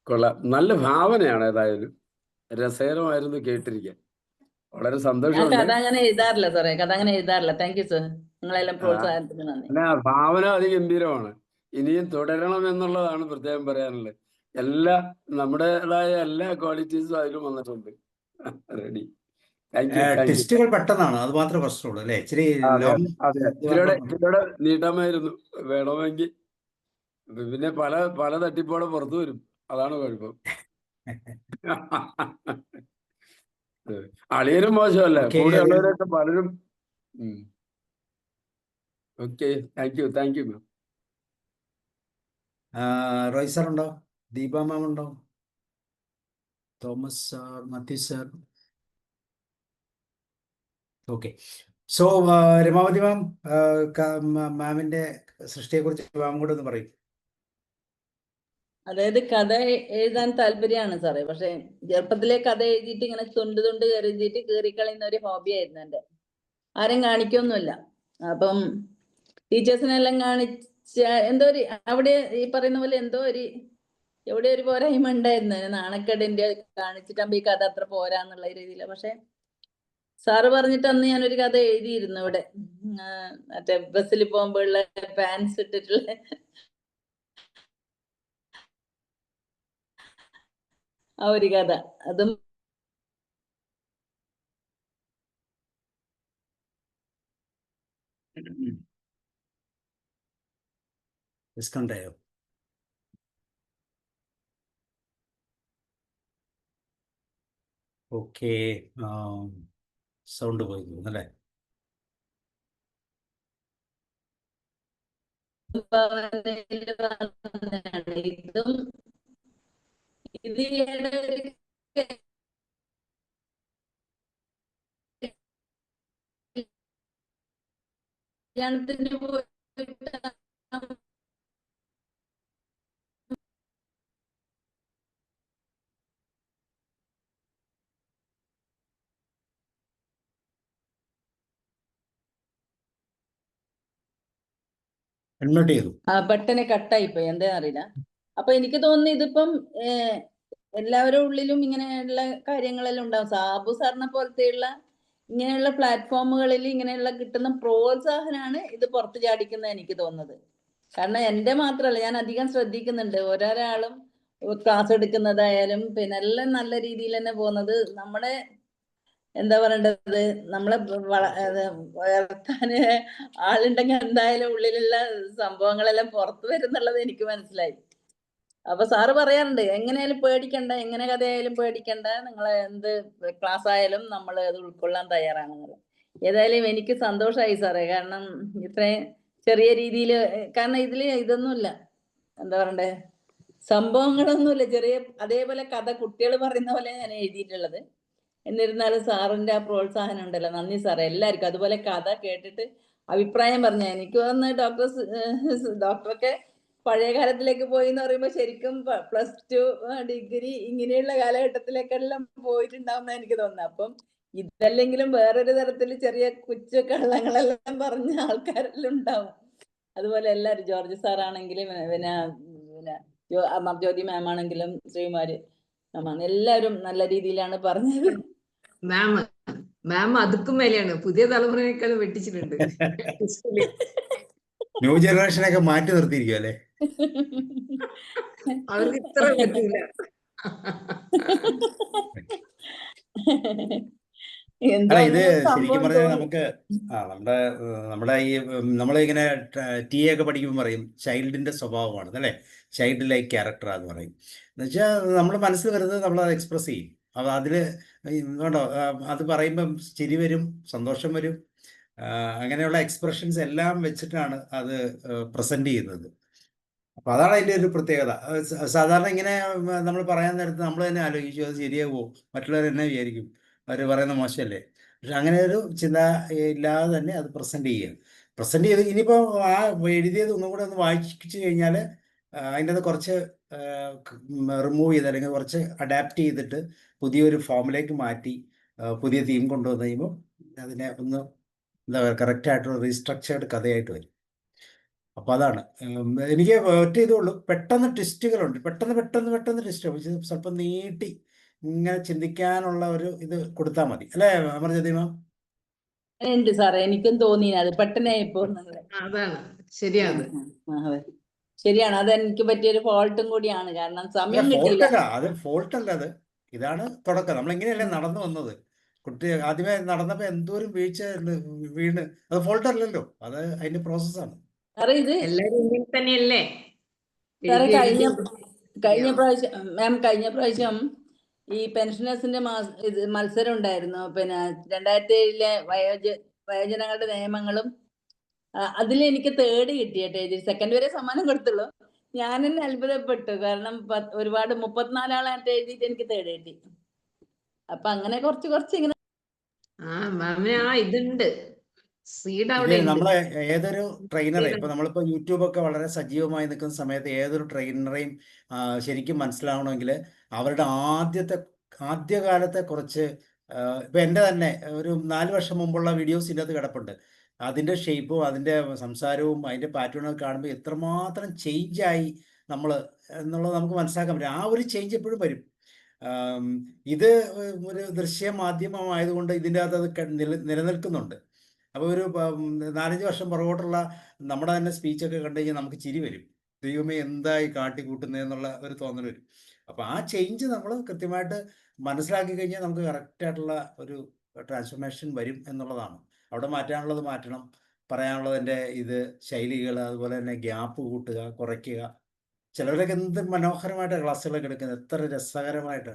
കൊള്ളാം. നല്ല ഭാവനയാണ്. ഏതായാലും രസകരമായിരുന്നു കേട്ടിരിക്കാൻ. വളരെ ഞാൻ സന്തോഷമുണ്ട്. കഥ അങ്ങനെ എഴുതാറില്ല സാറേ, കഥ അങ്ങനെ എഴുതാറില്ല. താങ്ക് യു സാർ, നിങ്ങളെല്ലാം പ്രോത്സാഹനത്തിന് നന്ദി. അല്ല, ഭാവന അതിഗംഭീരമാണ്. ഇനിയും തുടരണം എന്നുള്ളതാണ് പ്രത്യേകം പറയാനുള്ളത്. നമ്മുടേതായ എല്ലാ ക്വാളിറ്റീസും അതിലും വന്നിട്ടുണ്ട്. റെഡി. Thank you. ടെസ്റ്റുകൾ പെട്ടെന്നാണ്, അത് മാത്രമേ പ്രശ്നമുള്ളൂ അല്ലേ? ഇച്ചിരി അതെ ലോങ് അതെ, ഇച്ചിരിയുടെ നീട്ടമായിരുന്നു വേണമെങ്കിൽ. പിന്നെ പല തട്ടിപ്പോടെ പുറത്തു വരും, അതാണ് കുഴപ്പം. അളിയനും മോശമല്ല, കൂടെ ഉള്ളവരൊക്കെ പലരും. Okay, thank you ma'am. Roy sir ഉണ്ടോ? ദീപ മാം ഉണ്ടോ? Thomas sir, Matthew sir? Okay. So Ramavathi ma'am, മാമിന്റെ സൃഷ്ടിയെക്കുറിച്ച് മാം കൂടെ ഒന്ന് പറയും. അതായത് കഥ എഴുതാൻ താല്പര്യമാണ് സാറേ, പക്ഷെ ചെറുപ്പത്തിലെ കഥ എഴുതിയിട്ട് ഇങ്ങനെ തൊണ്ട് എഴുതിയിട്ട് കീറിക്കളയുന്ന ഒരു ഹോബിയായിരുന്നു എൻ്റെ. ആരും കാണിക്കൊന്നുമില്ല. അപ്പം ടീച്ചേഴ്സിനെല്ലാം കാണിച്ച എന്തോ ഒരു അവിടെ ഈ പറയുന്ന പോലെ എവിടെ ഒരു പോരായ്മ ഉണ്ടായിരുന്നു. നാണക്കേടിന്റെ കാണിച്ചിട്ടാകുമ്പോ ഈ കഥ അത്ര പോരാന്നുള്ള രീതിയില്. പക്ഷെ സാറ് പറഞ്ഞിട്ട് അന്ന് ഞാനൊരു കഥ എഴുതിയിരുന്നു ഇവിടെ. മറ്റേ ബസ്സിൽ പോകുമ്പോഴുള്ള പാൻസ് ഇട്ടിട്ടുള്ള ആ ഒരു കഥ. അതും ഡിസ്കൗണ്ട് ആയോ? ഓക്കെ. സൗണ്ട് പോയി അല്ലേ? ഇതും ഇത് കല്യാണത്തിന് പോയിട്ട് പെട്ടെന്ന് കട്ടായി പോയി, എന്താ അറിയില്ല. അപ്പൊ എനിക്ക് തോന്നുന്നു ഇതിപ്പം എല്ലാവരുടെ ഉള്ളിലും ഇങ്ങനെയുള്ള കാര്യങ്ങളെല്ലാം ഉണ്ടാവും. സാബു സാറിനെ പോലത്തെയുള്ള ഇങ്ങനെയുള്ള പ്ലാറ്റ്ഫോമുകളിൽ ഇങ്ങനെയുള്ള കിട്ടുന്ന പ്രോത്സാഹനമാണ് ഇത് പുറത്തു ചാടിക്കുന്നത് എനിക്ക് തോന്നുന്നത്. കാരണം എൻ്റെ മാത്രമല്ല, ഞാൻ അധികം ശ്രദ്ധിക്കുന്നുണ്ട്. ഓരോരാളും ക്ലാസ് എടുക്കുന്നതായാലും പിന്നെ എല്ലാം നല്ല രീതിയിൽ തന്നെ പോകുന്നത്. നമ്മുടെ എന്താ പറയേണ്ടത്, നമ്മളെ വളർത്താന് ആളുണ്ടെങ്കിൽ എന്തായാലും ഉള്ളിലുള്ള സംഭവങ്ങളെല്ലാം പുറത്തു വരുന്നുള്ളത് എനിക്ക് മനസ്സിലായി. അപ്പൊ സാറ് പറയാറുണ്ട്, എങ്ങനെയായാലും പേടിക്കണ്ട, എങ്ങനെ കഥയായാലും പേടിക്കണ്ട, നിങ്ങളെ എന്ത് ക്ലാസ് ആയാലും നമ്മൾ അത് ഉൾക്കൊള്ളാൻ തയ്യാറാണെന്നുള്ളത്. ഏതായാലും എനിക്ക് സന്തോഷമായി സാറേ. കാരണം ഇത്രയും ചെറിയ രീതിയിൽ, കാരണം ഇതൊന്നുമില്ല, എന്താ പറയണ്ടേ, സംഭവങ്ങളൊന്നുമില്ല, ചെറിയ അതേപോലെ കഥ കുട്ടികൾ പറയുന്ന പോലെ ഞാൻ എഴുതിയിട്ടുള്ളത്. എന്നിരുന്നാലും സാറിന്റെ ആ പ്രോത്സാഹനം ഉണ്ടല്ലോ, നന്ദി സാറേ എല്ലാവർക്കും. അതുപോലെ കഥ കേട്ടിട്ട് അഭിപ്രായം പറഞ്ഞ എനിക്ക് വന്ന് ഡോക്ടറൊക്കെ പഴയ കാലത്തിലേക്ക് പോയി എന്ന് പറയുമ്പോൾ ശരിക്കും +2 ഡിഗ്രി ഇങ്ങനെയുള്ള കാലഘട്ടത്തിലേക്കെല്ലാം പോയിട്ടുണ്ടാവുന്ന എനിക്ക് തോന്നുന്നത്. അപ്പം ഇതല്ലെങ്കിലും വേറൊരു തരത്തിൽ ചെറിയ കൊച്ചു കള്ളങ്ങളെല്ലാം പറഞ്ഞ ആൾക്കാരെല്ലാം ഉണ്ടാവും. അതുപോലെ എല്ലാവരും, ജോർജ് സാറാണെങ്കിലും പിന്നെ ജ്യോതി മാം ആണെങ്കിലും ശ്രീകുമാര് എല്ലാവരും നല്ല രീതിയിലാണ് പറഞ്ഞത്. മാം അതുക്കും മേലെയാണ്, പുതിയ തലമുറയേക്കാളും വെട്ടിച്ചിട്ടുണ്ട്. ന്യൂ ജനറേഷനൊക്കെ മാറ്റി നിർത്തിയിരിക്കും അല്ലേ? അവർക്ക് ഇത്ര പറ്റില്ല. അല്ല, ഇത് ശരിക്കും പറഞ്ഞാൽ നമുക്ക് നമ്മുടെ ഈ നമ്മളിങ്ങനെ TA ഒക്കെ പഠിക്കുമ്പോൾ പറയും ചൈൽഡിന്റെ സ്വഭാവമാണ് അല്ലേ, ചൈൽഡ് ലൈക്ക് ക്യാരക്ടറാന്ന് പറയും. എന്നുവെച്ചാൽ നമ്മുടെ മനസ്സിൽ വരുന്നത് നമ്മളത് എക്സ്പ്രസ് ചെയ്യും. അപ്പോൾ അതിൽ കണ്ടോ, അത് പറയുമ്പം ചിരി വരും, സന്തോഷം വരും, അങ്ങനെയുള്ള എക്സ്പ്രഷൻസ് എല്ലാം വെച്ചിട്ടാണ് അത് പ്രസന്റ് ചെയ്യുന്നത്. അപ്പൊ അതാണ് അതിന്റെ ഒരു പ്രത്യേകത. സാധാരണ ഇങ്ങനെ നമ്മൾ പറയാൻ നേരത്ത് നമ്മൾ തന്നെ ആലോചിച്ചു അത് ശരിയാകുമോ, മറ്റുള്ളവർ എന്നെ വിചാരിക്കും, അവർ പറയുന്ന മോശമല്ലേ. പക്ഷെ അങ്ങനെ ഒരു ചിന്ത ഇല്ലാതെ തന്നെ അത് പ്രസന്റ് ചെയ്ത് ഇനിയിപ്പോൾ ആ എഴുതിയത് ഒന്നും കൂടെ ഒന്ന് വായിച്ചു കഴിഞ്ഞാൽ അതിൻ്റെ അത് കുറച്ച് റിമൂവ് ചെയ്ത് അല്ലെങ്കിൽ കുറച്ച് അഡാപ്റ്റ് ചെയ്തിട്ട് പുതിയൊരു ഫോമിലേക്ക് മാറ്റി പുതിയ തീം കൊണ്ടുവന്ന് കഴിയുമ്പോൾ അതിനെ ഒന്ന് എന്താ പറയുക കറക്റ്റായിട്ടുള്ള റീസ്ട്രക്ചേർഡ് കഥയായിട്ട് വരും. അപ്പോൾ അതാണ് എനിക്ക് ഒറ്റ ഇതേ ഉള്ളൂ, പെട്ടെന്ന് ട്വിസ്റ്റുകളുണ്ട്, പെട്ടെന്ന് ട്വിസ്റ്റ് സ്വല്പം നീട്ടി ഇങ്ങനെ ചിന്തിക്കാനുള്ള ഒരു ഇത് കൊടുത്താൽ മതി അല്ലേ അമർജ്യോതി മാം? ഉണ്ട് സാറേ, എനിക്കും തോന്നി അത് പെട്ടെന്നായിപ്പോ. അതാണ് ശരിയാണ്. അതെ ശരിയാണ്, അത് എനിക്ക് പറ്റിയൊരു ഫോൾട്ടും കൂടിയാണ്, കാരണം സമയം കിട്ടിയില്ല. അത് ഫോൾട്ട് അല്ല, അത് ഇതാണ് തുടക്കം. നമ്മളിങ്ങനെയല്ലേ നടന്നു വന്നത്. കുട്ടി ആദ്യമേ നടന്നപ്പോൾ എന്തോരം വീഴ്ച വീണ്, അത് ഫോൾട്ട് അല്ലല്ലോ, അത് അതിന്റെ പ്രോസസ്സാണ്. സാറേ ഇത് എല്ലാരും ഇങ്ങനെ തന്നെയല്ലേ സാറേ എഴുതി കഴിഞ്ഞ പ്രാവശ്യം മാം, കഴിഞ്ഞ പ്രാവശ്യം ഈ പെൻഷനേഴ്സിന്റെ ഇത് മത്സരം ഉണ്ടായിരുന്നു. പിന്നെ 2007 വയോജനങ്ങളുടെ നിയമങ്ങളും അതിൽ എനിക്ക് 3rd കിട്ടിയിട്ട് എഴുതി. 2nd വരെ സമ്മാനം കൊടുത്തുള്ളൂ. ഞാൻ തന്നെ അത്ഭുതപ്പെട്ടു, കാരണം ഒരുപാട് 34 ആളായിട്ട് എഴുതിയിട്ട് എനിക്ക് 3rd കിട്ടി. അപ്പൊ അങ്ങനെ കുറച്ച് ഇങ്ങനെ മാമിന് ഇതുണ്ട്, സീഡ് അവിടെ ഉണ്ട്. നമ്മളെ ഏതൊരു ട്രെയിനറെ ഇപ്പൊ നമ്മളിപ്പോ യൂട്യൂബ് ഒക്കെ വളരെ സജീവമായി നിൽക്കുന്ന സമയത്ത് ഏതൊരു ട്രെയിനറെയും ശരിക്കും മനസ്സിലാവണമെങ്കിൽ അവരുടെ ആദ്യകാലത്തെ കുറച്ച് ഇപ്പൊ എൻ്റെ തന്നെ ഒരു 4 വർഷം മുമ്പുള്ള വീഡിയോസ് ഇതിൻ്റെ അകത്ത് കിടപ്പുണ്ട്. അതിന്റെ ഷേപ്പും അതിന്റെ സംസാരവും അതിന്റെ പാറ്റേണും കാണുമ്പോൾ എത്രമാത്രം ചേഞ്ചായി നമ്മൾ എന്നുള്ളത് നമുക്ക് മനസ്സിലാക്കാൻ പറ്റും. ആ ഒരു ചേഞ്ച് എപ്പോഴും വരും. ഇത് ഒരു ദൃശ്യ മാധ്യമമായതുകൊണ്ട് ഇതിൻ്റെ അകത്ത് അത് നിലനിൽക്കുന്നുണ്ട്. അപ്പോൾ ഒരു 4-5 വർഷം പുറകോട്ടുള്ള നമ്മുടെ തന്നെ സ്പീച്ചൊക്കെ കണ്ടു കഴിഞ്ഞാൽ നമുക്ക് ചിരി വരും. ദൈവമേ എന്തായി കാട്ടിക്കൂട്ടുന്നതെന്നുള്ള ഒരു തോന്നൽ വരും. അപ്പോൾ ആ ചേഞ്ച് നമ്മൾ കൃത്യമായിട്ട് മനസ്സിലാക്കി കഴിഞ്ഞാൽ നമുക്ക് കറക്റ്റായിട്ടുള്ള ഒരു ട്രാൻസ്ഫോർമേഷൻ വരും എന്നുള്ളതാണ്. അവിടെ മാറ്റാനുള്ളത് മാറ്റണം, പറയാനുള്ളതിൻ്റെ ഇത് ശൈലികൾ, അതുപോലെ തന്നെ ഗ്യാപ്പ് കൂട്ടുക, കുറയ്ക്കുക. ചിലവരൊക്കെ എന്ത് മനോഹരമായിട്ട് ക്ലാസ്സുകളൊക്കെ എടുക്കുന്നത്, എത്ര രസകരമായിട്ട്.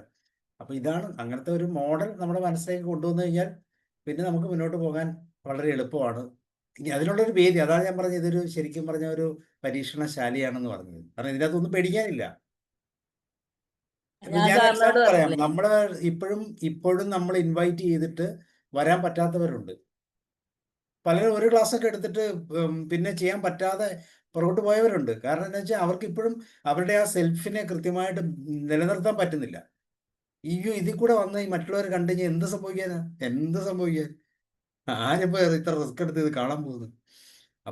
അപ്പോൾ ഇതാണ് അങ്ങനത്തെ ഒരു മോഡൽ നമ്മുടെ മനസ്സിലേക്ക് കൊണ്ടുവന്നു കഴിഞ്ഞാൽ പിന്നെ നമുക്ക് മുന്നോട്ട് പോകാൻ വളരെ എളുപ്പമാണ്. ഇനി അതിനുള്ളൊരു വേദി, അതാണ് ഞാൻ പറഞ്ഞത്, ഇതൊരു ശരിക്കും പറഞ്ഞ ഒരു പരീക്ഷണശാലിയാണെന്ന് പറഞ്ഞത്. കാരണം ഇതിനകത്തൊന്നും പേടിക്കാനില്ല. ഞാൻ എക്സാമ്പിൾ പറയാം. നമ്മള് ഇപ്പോഴും നമ്മൾ ഇൻവൈറ്റ് ചെയ്തിട്ട് വരാൻ പറ്റാത്തവരുണ്ട്. പലരും ഒരു ക്ലാസ് ഒക്കെ എടുത്തിട്ട് പിന്നെ ചെയ്യാൻ പറ്റാതെ പുറകോട്ട് പോയവരുണ്ട്. കാരണം എന്താ വെച്ചാൽ അവർക്ക് ഇപ്പോഴും അവരുടെ ആ സെൽഫിനെ കൃത്യമായിട്ട് നിലനിർത്താൻ പറ്റുന്നില്ല. ഇതിൽ കൂടെ വന്ന് ഈ മറ്റുള്ളവർ കണ്ടു കഴിഞ്ഞാൽ എന്ത് സംഭവിക്കാൻ ആരിപ്പോ ഇത്ര റിസ്ക് എടുത്ത് ഇത് കാണാൻ പോകുന്നു.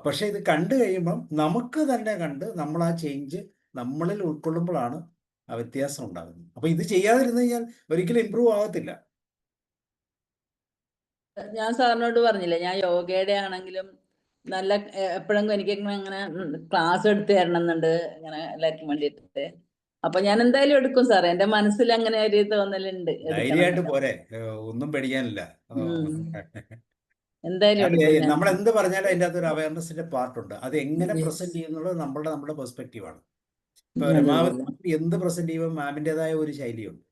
പക്ഷെ ഇത് കണ്ടു കഴിയുമ്പം നമുക്ക് തന്നെ കണ്ട് നമ്മൾ ആ ചേഞ്ച് നമ്മളിൽ ഉൾക്കൊള്ളുമ്പോഴാണ് ആ വ്യത്യാസം ഉണ്ടാകുന്നത്. അപ്പൊ ഇത് ചെയ്യാതിരുന്നു കഴിഞ്ഞാൽ ഒരിക്കലും ഇമ്പ്രൂവ് ആകത്തില്ല. ഞാൻ സാറിനോട് പറഞ്ഞില്ലേ, ഞാൻ യോഗയുടെ ആണെങ്കിലും നല്ല എപ്പോഴെങ്കിലും എനിക്ക് ഇങ്ങനെ ക്ലാസ് എടുത്ത് തരണം എന്നുണ്ട്, ഇങ്ങനെ എല്ലാവർക്കും വേണ്ടിയിട്ട്. അപ്പൊ ഞാൻ എന്തായാലും എടുക്കും സാറേ, എന്റെ മനസ്സിൽ അങ്ങനെ ഒരു തോന്നലുണ്ട്. ധൈര്യമായിട്ട് പോരെ, ഒന്നും പേടിക്കാനില്ല. എന്തായാലും നമ്മൾ എന്ത് പറഞ്ഞാലും അതിൻ്റെ അകത്തൊരു അവയർനെസിന്റെ പാർട്ടുണ്ട്. അത് എങ്ങനെ പ്രസന്റ് ചെയ്യുന്നുള്ളത് നമ്മുടെ പെർസ്പെക്റ്റീവാണ്. ഇപ്പൊ രമാവതി എന്ത് പ്രസന്റ് ചെയ്യുമ്പോൾ മാമിൻ്റെതായ ഒരു ശൈലിയുണ്ട്.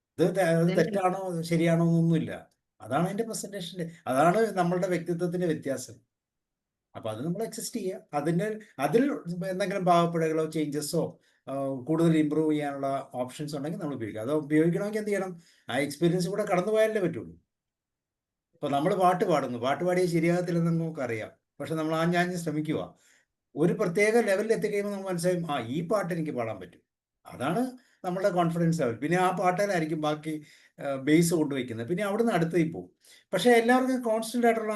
അത് തെറ്റാണോ ശരിയാണോ എന്നൊന്നുമില്ല. അതാണ് അതിന്റെ പ്രസന്റേഷന്റെ, അതാണ് നമ്മളുടെ വ്യക്തിത്വത്തിന്റെ വ്യത്യാസം. അപ്പൊ അത് നമ്മൾ അക്സെപ്റ്റ് ചെയ്യുക. അതിൽ എന്തെങ്കിലും ഭാവപ്പിഴകളോ ചേഞ്ചസോ കൂടുതൽ ഇമ്പ്രൂവ് ചെയ്യാനുള്ള ഓപ്ഷൻസ് ഉണ്ടെങ്കിൽ നമ്മൾ ഉപയോഗിക്കുക. അത് ഉപയോഗിക്കണമെങ്കിൽ എന്ത് ചെയ്യണം, ആ എക്സ്പീരിയൻസ് കൂടെ കടന്നു പോയാലേ പറ്റുള്ളൂ. ഇപ്പൊ നമ്മൾ പാട്ട് പാടിയാൽ ശരിയാകത്തില്ലെന്ന് നമുക്ക് അറിയാം. പക്ഷെ നമ്മൾ ഞാൻ ശ്രമിക്കുക. ഒരു പ്രത്യേക ലെവലിൽ എത്തിക്കഴിയുമ്പോൾ നമുക്ക് മനസ്സിലായും, ഈ പാട്ട് എനിക്ക് പാടാൻ പറ്റും. അതാണ് നമ്മളുടെ കോൺഫിഡൻസ് ലെവൽ. പിന്നെ ആ പാട്ടിലായിരിക്കും ബാക്കി ബേസ് കൊണ്ടുവയ്ക്കുന്നത്. പിന്നെ അവിടുന്ന് അടുത്തേക്ക് പോകും. പക്ഷെ എല്ലാവർക്കും കോൺസ്റ്റന്റ് ആയിട്ടുള്ള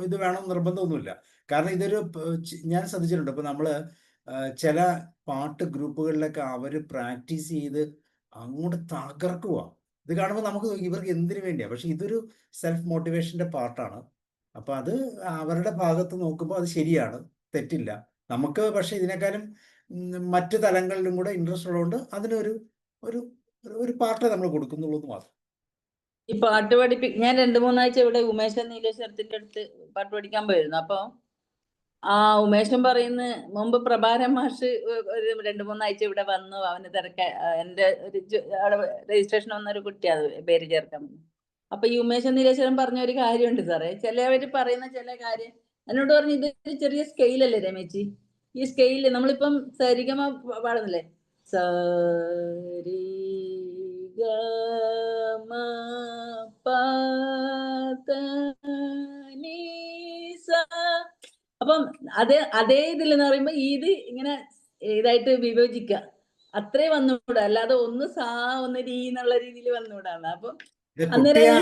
ഇത് വേണം നിർബന്ധമൊന്നുമില്ല. കാരണം ഇതൊരു ഞാൻ ശ്രദ്ധിച്ചിട്ടുണ്ട്. ഇപ്പൊ നമ്മള് ചില പാട്ട് ഗ്രൂപ്പുകളിലൊക്കെ അവര് പ്രാക്ടീസ് ചെയ്ത് അങ്ങോട്ട് തകർക്കുക. ഇത് കാണുമ്പോൾ നമുക്ക് ഇവർക്ക് എന്തിനു വേണ്ടിയാ, പക്ഷെ ഇതൊരു സെൽഫ് മോട്ടിവേഷന്റെ പാർട്ടാണ്. അപ്പൊ അത് അവരുടെ ഭാഗത്ത് നോക്കുമ്പോൾ അത് ശരിയാണ്, തെറ്റില്ല. നമുക്ക് പക്ഷെ ഇതിനേക്കാളും മറ്റു തലങ്ങളിലും കൂടെ ഇൻട്രസ്റ്റ് ഉള്ളതുകൊണ്ട് അതിനൊരു ഒരു പാർട്ട് നമ്മൾ കൊടുക്കുന്നുള്ളൂ എന്ന് മാത്രം. ഈ പാട്ട് ഞാൻ 2-3 ആഴ്ച ഇവിടെ ഉമേശൻ നീലേശ്വരത്തിന്റെ അടുത്ത് പാട്ട് പഠിക്കാൻ പോയിരുന്നു. അപ്പൊ ഉമേശൻ പറയുന്ന മുമ്പ് പ്രഭാരം മാഷ് ഒരു 2-3 ആഴ്ച ഇവിടെ വന്നു. അവന് എന്റെ അവിടെ രജിസ്ട്രേഷൻ വന്നൊരു കുട്ടിയാണ് പേര് ചേർക്കാൻ. അപ്പൊ ഈ ഉമേശൻ നീലേശ്വരൻ പറഞ്ഞ ഒരു കാര്യമുണ്ട് സാറേ, ചിലവര് പറയുന്ന ചില കാര്യം എന്നോട് പറഞ്ഞു, ഇത് ചെറിയ സ്കെയിലല്ലേ രമേച്ചി, ഈ സ്കെയില് നമ്മളിപ്പം സരിഗമ പാടുന്നില്ലേ, സരിഗമ പതനീസ. അപ്പം അതേ ഇതിലെന്ന് പറയുമ്പോ ഇത് ഇങ്ങനെ ഇതായിട്ട് വിഭജിക്കുക, അത്രേ വന്നുകൂടാ. അല്ലാതെ ഒന്ന് സാ ഒന്ന് രീ എന്നുള്ള രീതിയിൽ വന്നുകൂടാണ്. അപ്പം ഇത് അന്നേരം ഞാൻ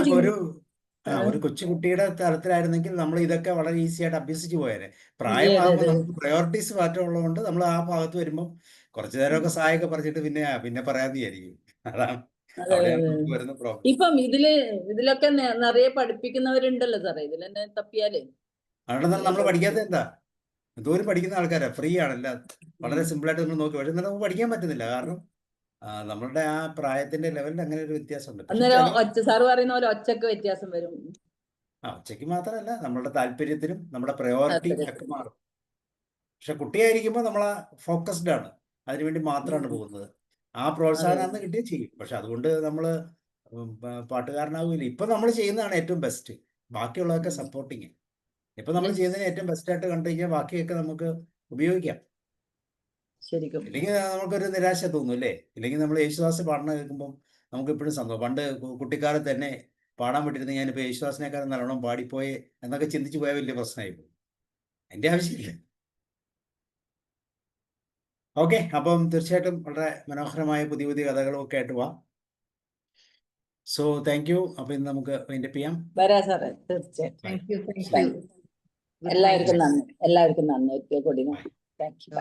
ഒരു കൊച്ചുകുട്ടിയുടെ തലത്തിലായിരുന്നെങ്കിൽ നമ്മൾ ഇതൊക്കെ വളരെ ഈസി ആയിട്ട് അഭ്യസിച്ചു പോയേനെ. അതെ, പ്രായമാകുമ്പോൾ അതെ. നമുക്ക് പ്രയോറിറ്റീസ് മാറ്റം ഉള്ളതുകൊണ്ട് നമ്മൾ ആ ഭാഗത്ത് വരുമ്പോൾ കുറച്ചു നേരമൊക്കെ സഹായമൊക്കെ പറഞ്ഞിട്ട് പിന്നെ പറയാതെ വിചാരിക്കും. അതാണ് അതെ, അവിടെയാണ് അതെ. നമുക്ക് വരുന്ന പ്രോബ്ലം. ഇപ്പം ഇതിലൊക്കെ നിറയെ പഠിപ്പിക്കുന്നവരുണ്ടല്ലോ സാറേ, ഇതിൽ തന്നെ തപ്പിയാലേ. അതുകൊണ്ട് നമ്മൾ പഠിക്കാത്ത എന്താ, എന്തോരം പഠിക്കുന്ന ആൾക്കാരാ, ഫ്രീ ആണല്ല, വളരെ ഉം. സിമ്പിളായിട്ട് നമ്മൾ നോക്കി. പക്ഷെ നമുക്ക് പഠിക്കാൻ പറ്റുന്നില്ല, കാരണം നമ്മളുടെ ആ പ്രായത്തിന്റെ ലെവലിൽ അങ്ങനെ ഒരു വ്യത്യാസമുണ്ട്. പക്ഷെ അന്നേരം സാറ് പറയുന്ന പോലെ ഒച്ചക്ക് വ്യത്യാസം വരും. ഉച്ചയ്ക്ക് മാത്രമല്ല, നമ്മളുടെ താല്പര്യത്തിനും നമ്മുടെ പ്രയോറിറ്റി താല്പര്യത്തിന്. ഒക്കെ മാറും. പക്ഷെ കുട്ടിയായിരിക്കുമ്പോൾ നമ്മൾ ഫോക്കസ്ഡ് ആണ്, അതിനുവേണ്ടി മാത്രമാണ് പോകുന്നത്. ആ പ്രോത്സാഹനം അന്ന് കിട്ടിയേ ചെയ്യും. പക്ഷെ അതുകൊണ്ട് നമ്മൾ പാട്ടുകാരനാവില്ല. ഇപ്പൊ നമ്മൾ ചെയ്യുന്നതാണ് ഏറ്റവും ബെസ്റ്റ്, ബാക്കിയുള്ളതൊക്കെ സപ്പോർട്ടിങ്. ഇപ്പൊ നമ്മൾ ചെയ്യുന്നതിന് ഏറ്റവും ബെസ്റ്റ് ആയിട്ട് കണ്ടു കഴിഞ്ഞാൽ ബാക്കിയൊക്കെ നമുക്ക് ഉപയോഗിക്കാം. ശരിക്കും ഇല്ലെങ്കിൽ നമുക്കൊരു നിരാശ തോന്നും അല്ലേ. ഇല്ലെങ്കിൽ നമ്മൾ യേശുദാസ് പാടുന്ന കേൾക്കുമ്പോൾ നമുക്ക് ഇപ്പോഴും സന്തോഷം. പണ്ട് കുട്ടിക്കാലത്ത് തന്നെ പാടാൻ വിട്ടിരുന്ന ഞാനിപ്പോൾ യേശുദാസിനേക്കാളും നല്ലോണം പാടിപ്പോയെ എന്നൊക്കെ ചിന്തിച്ചു പോയാൽ വലിയ പ്രശ്നമായി പോകും. അതിൻ്റെ ആവശ്യമില്ല. ഓക്കെ, അപ്പം തീർച്ചയായിട്ടും വളരെ മനോഹരമായ പുതിയ പുതിയ കഥകളും ഒക്കെ ആയിട്ട് പോവാം. So thank you. അപ്പം ഇന്ന് നമുക്ക് വൈൻഡപ്പ് ചെയ്യാം. വരാം സാറേ, തീർച്ചയായിട്ടും. Thank you. എല്ലാവർക്കും നന്ദി, എല്ലാവർക്കും നന്ദി. ഒരിക്കൽ കൂടി ബൈ. Thank you.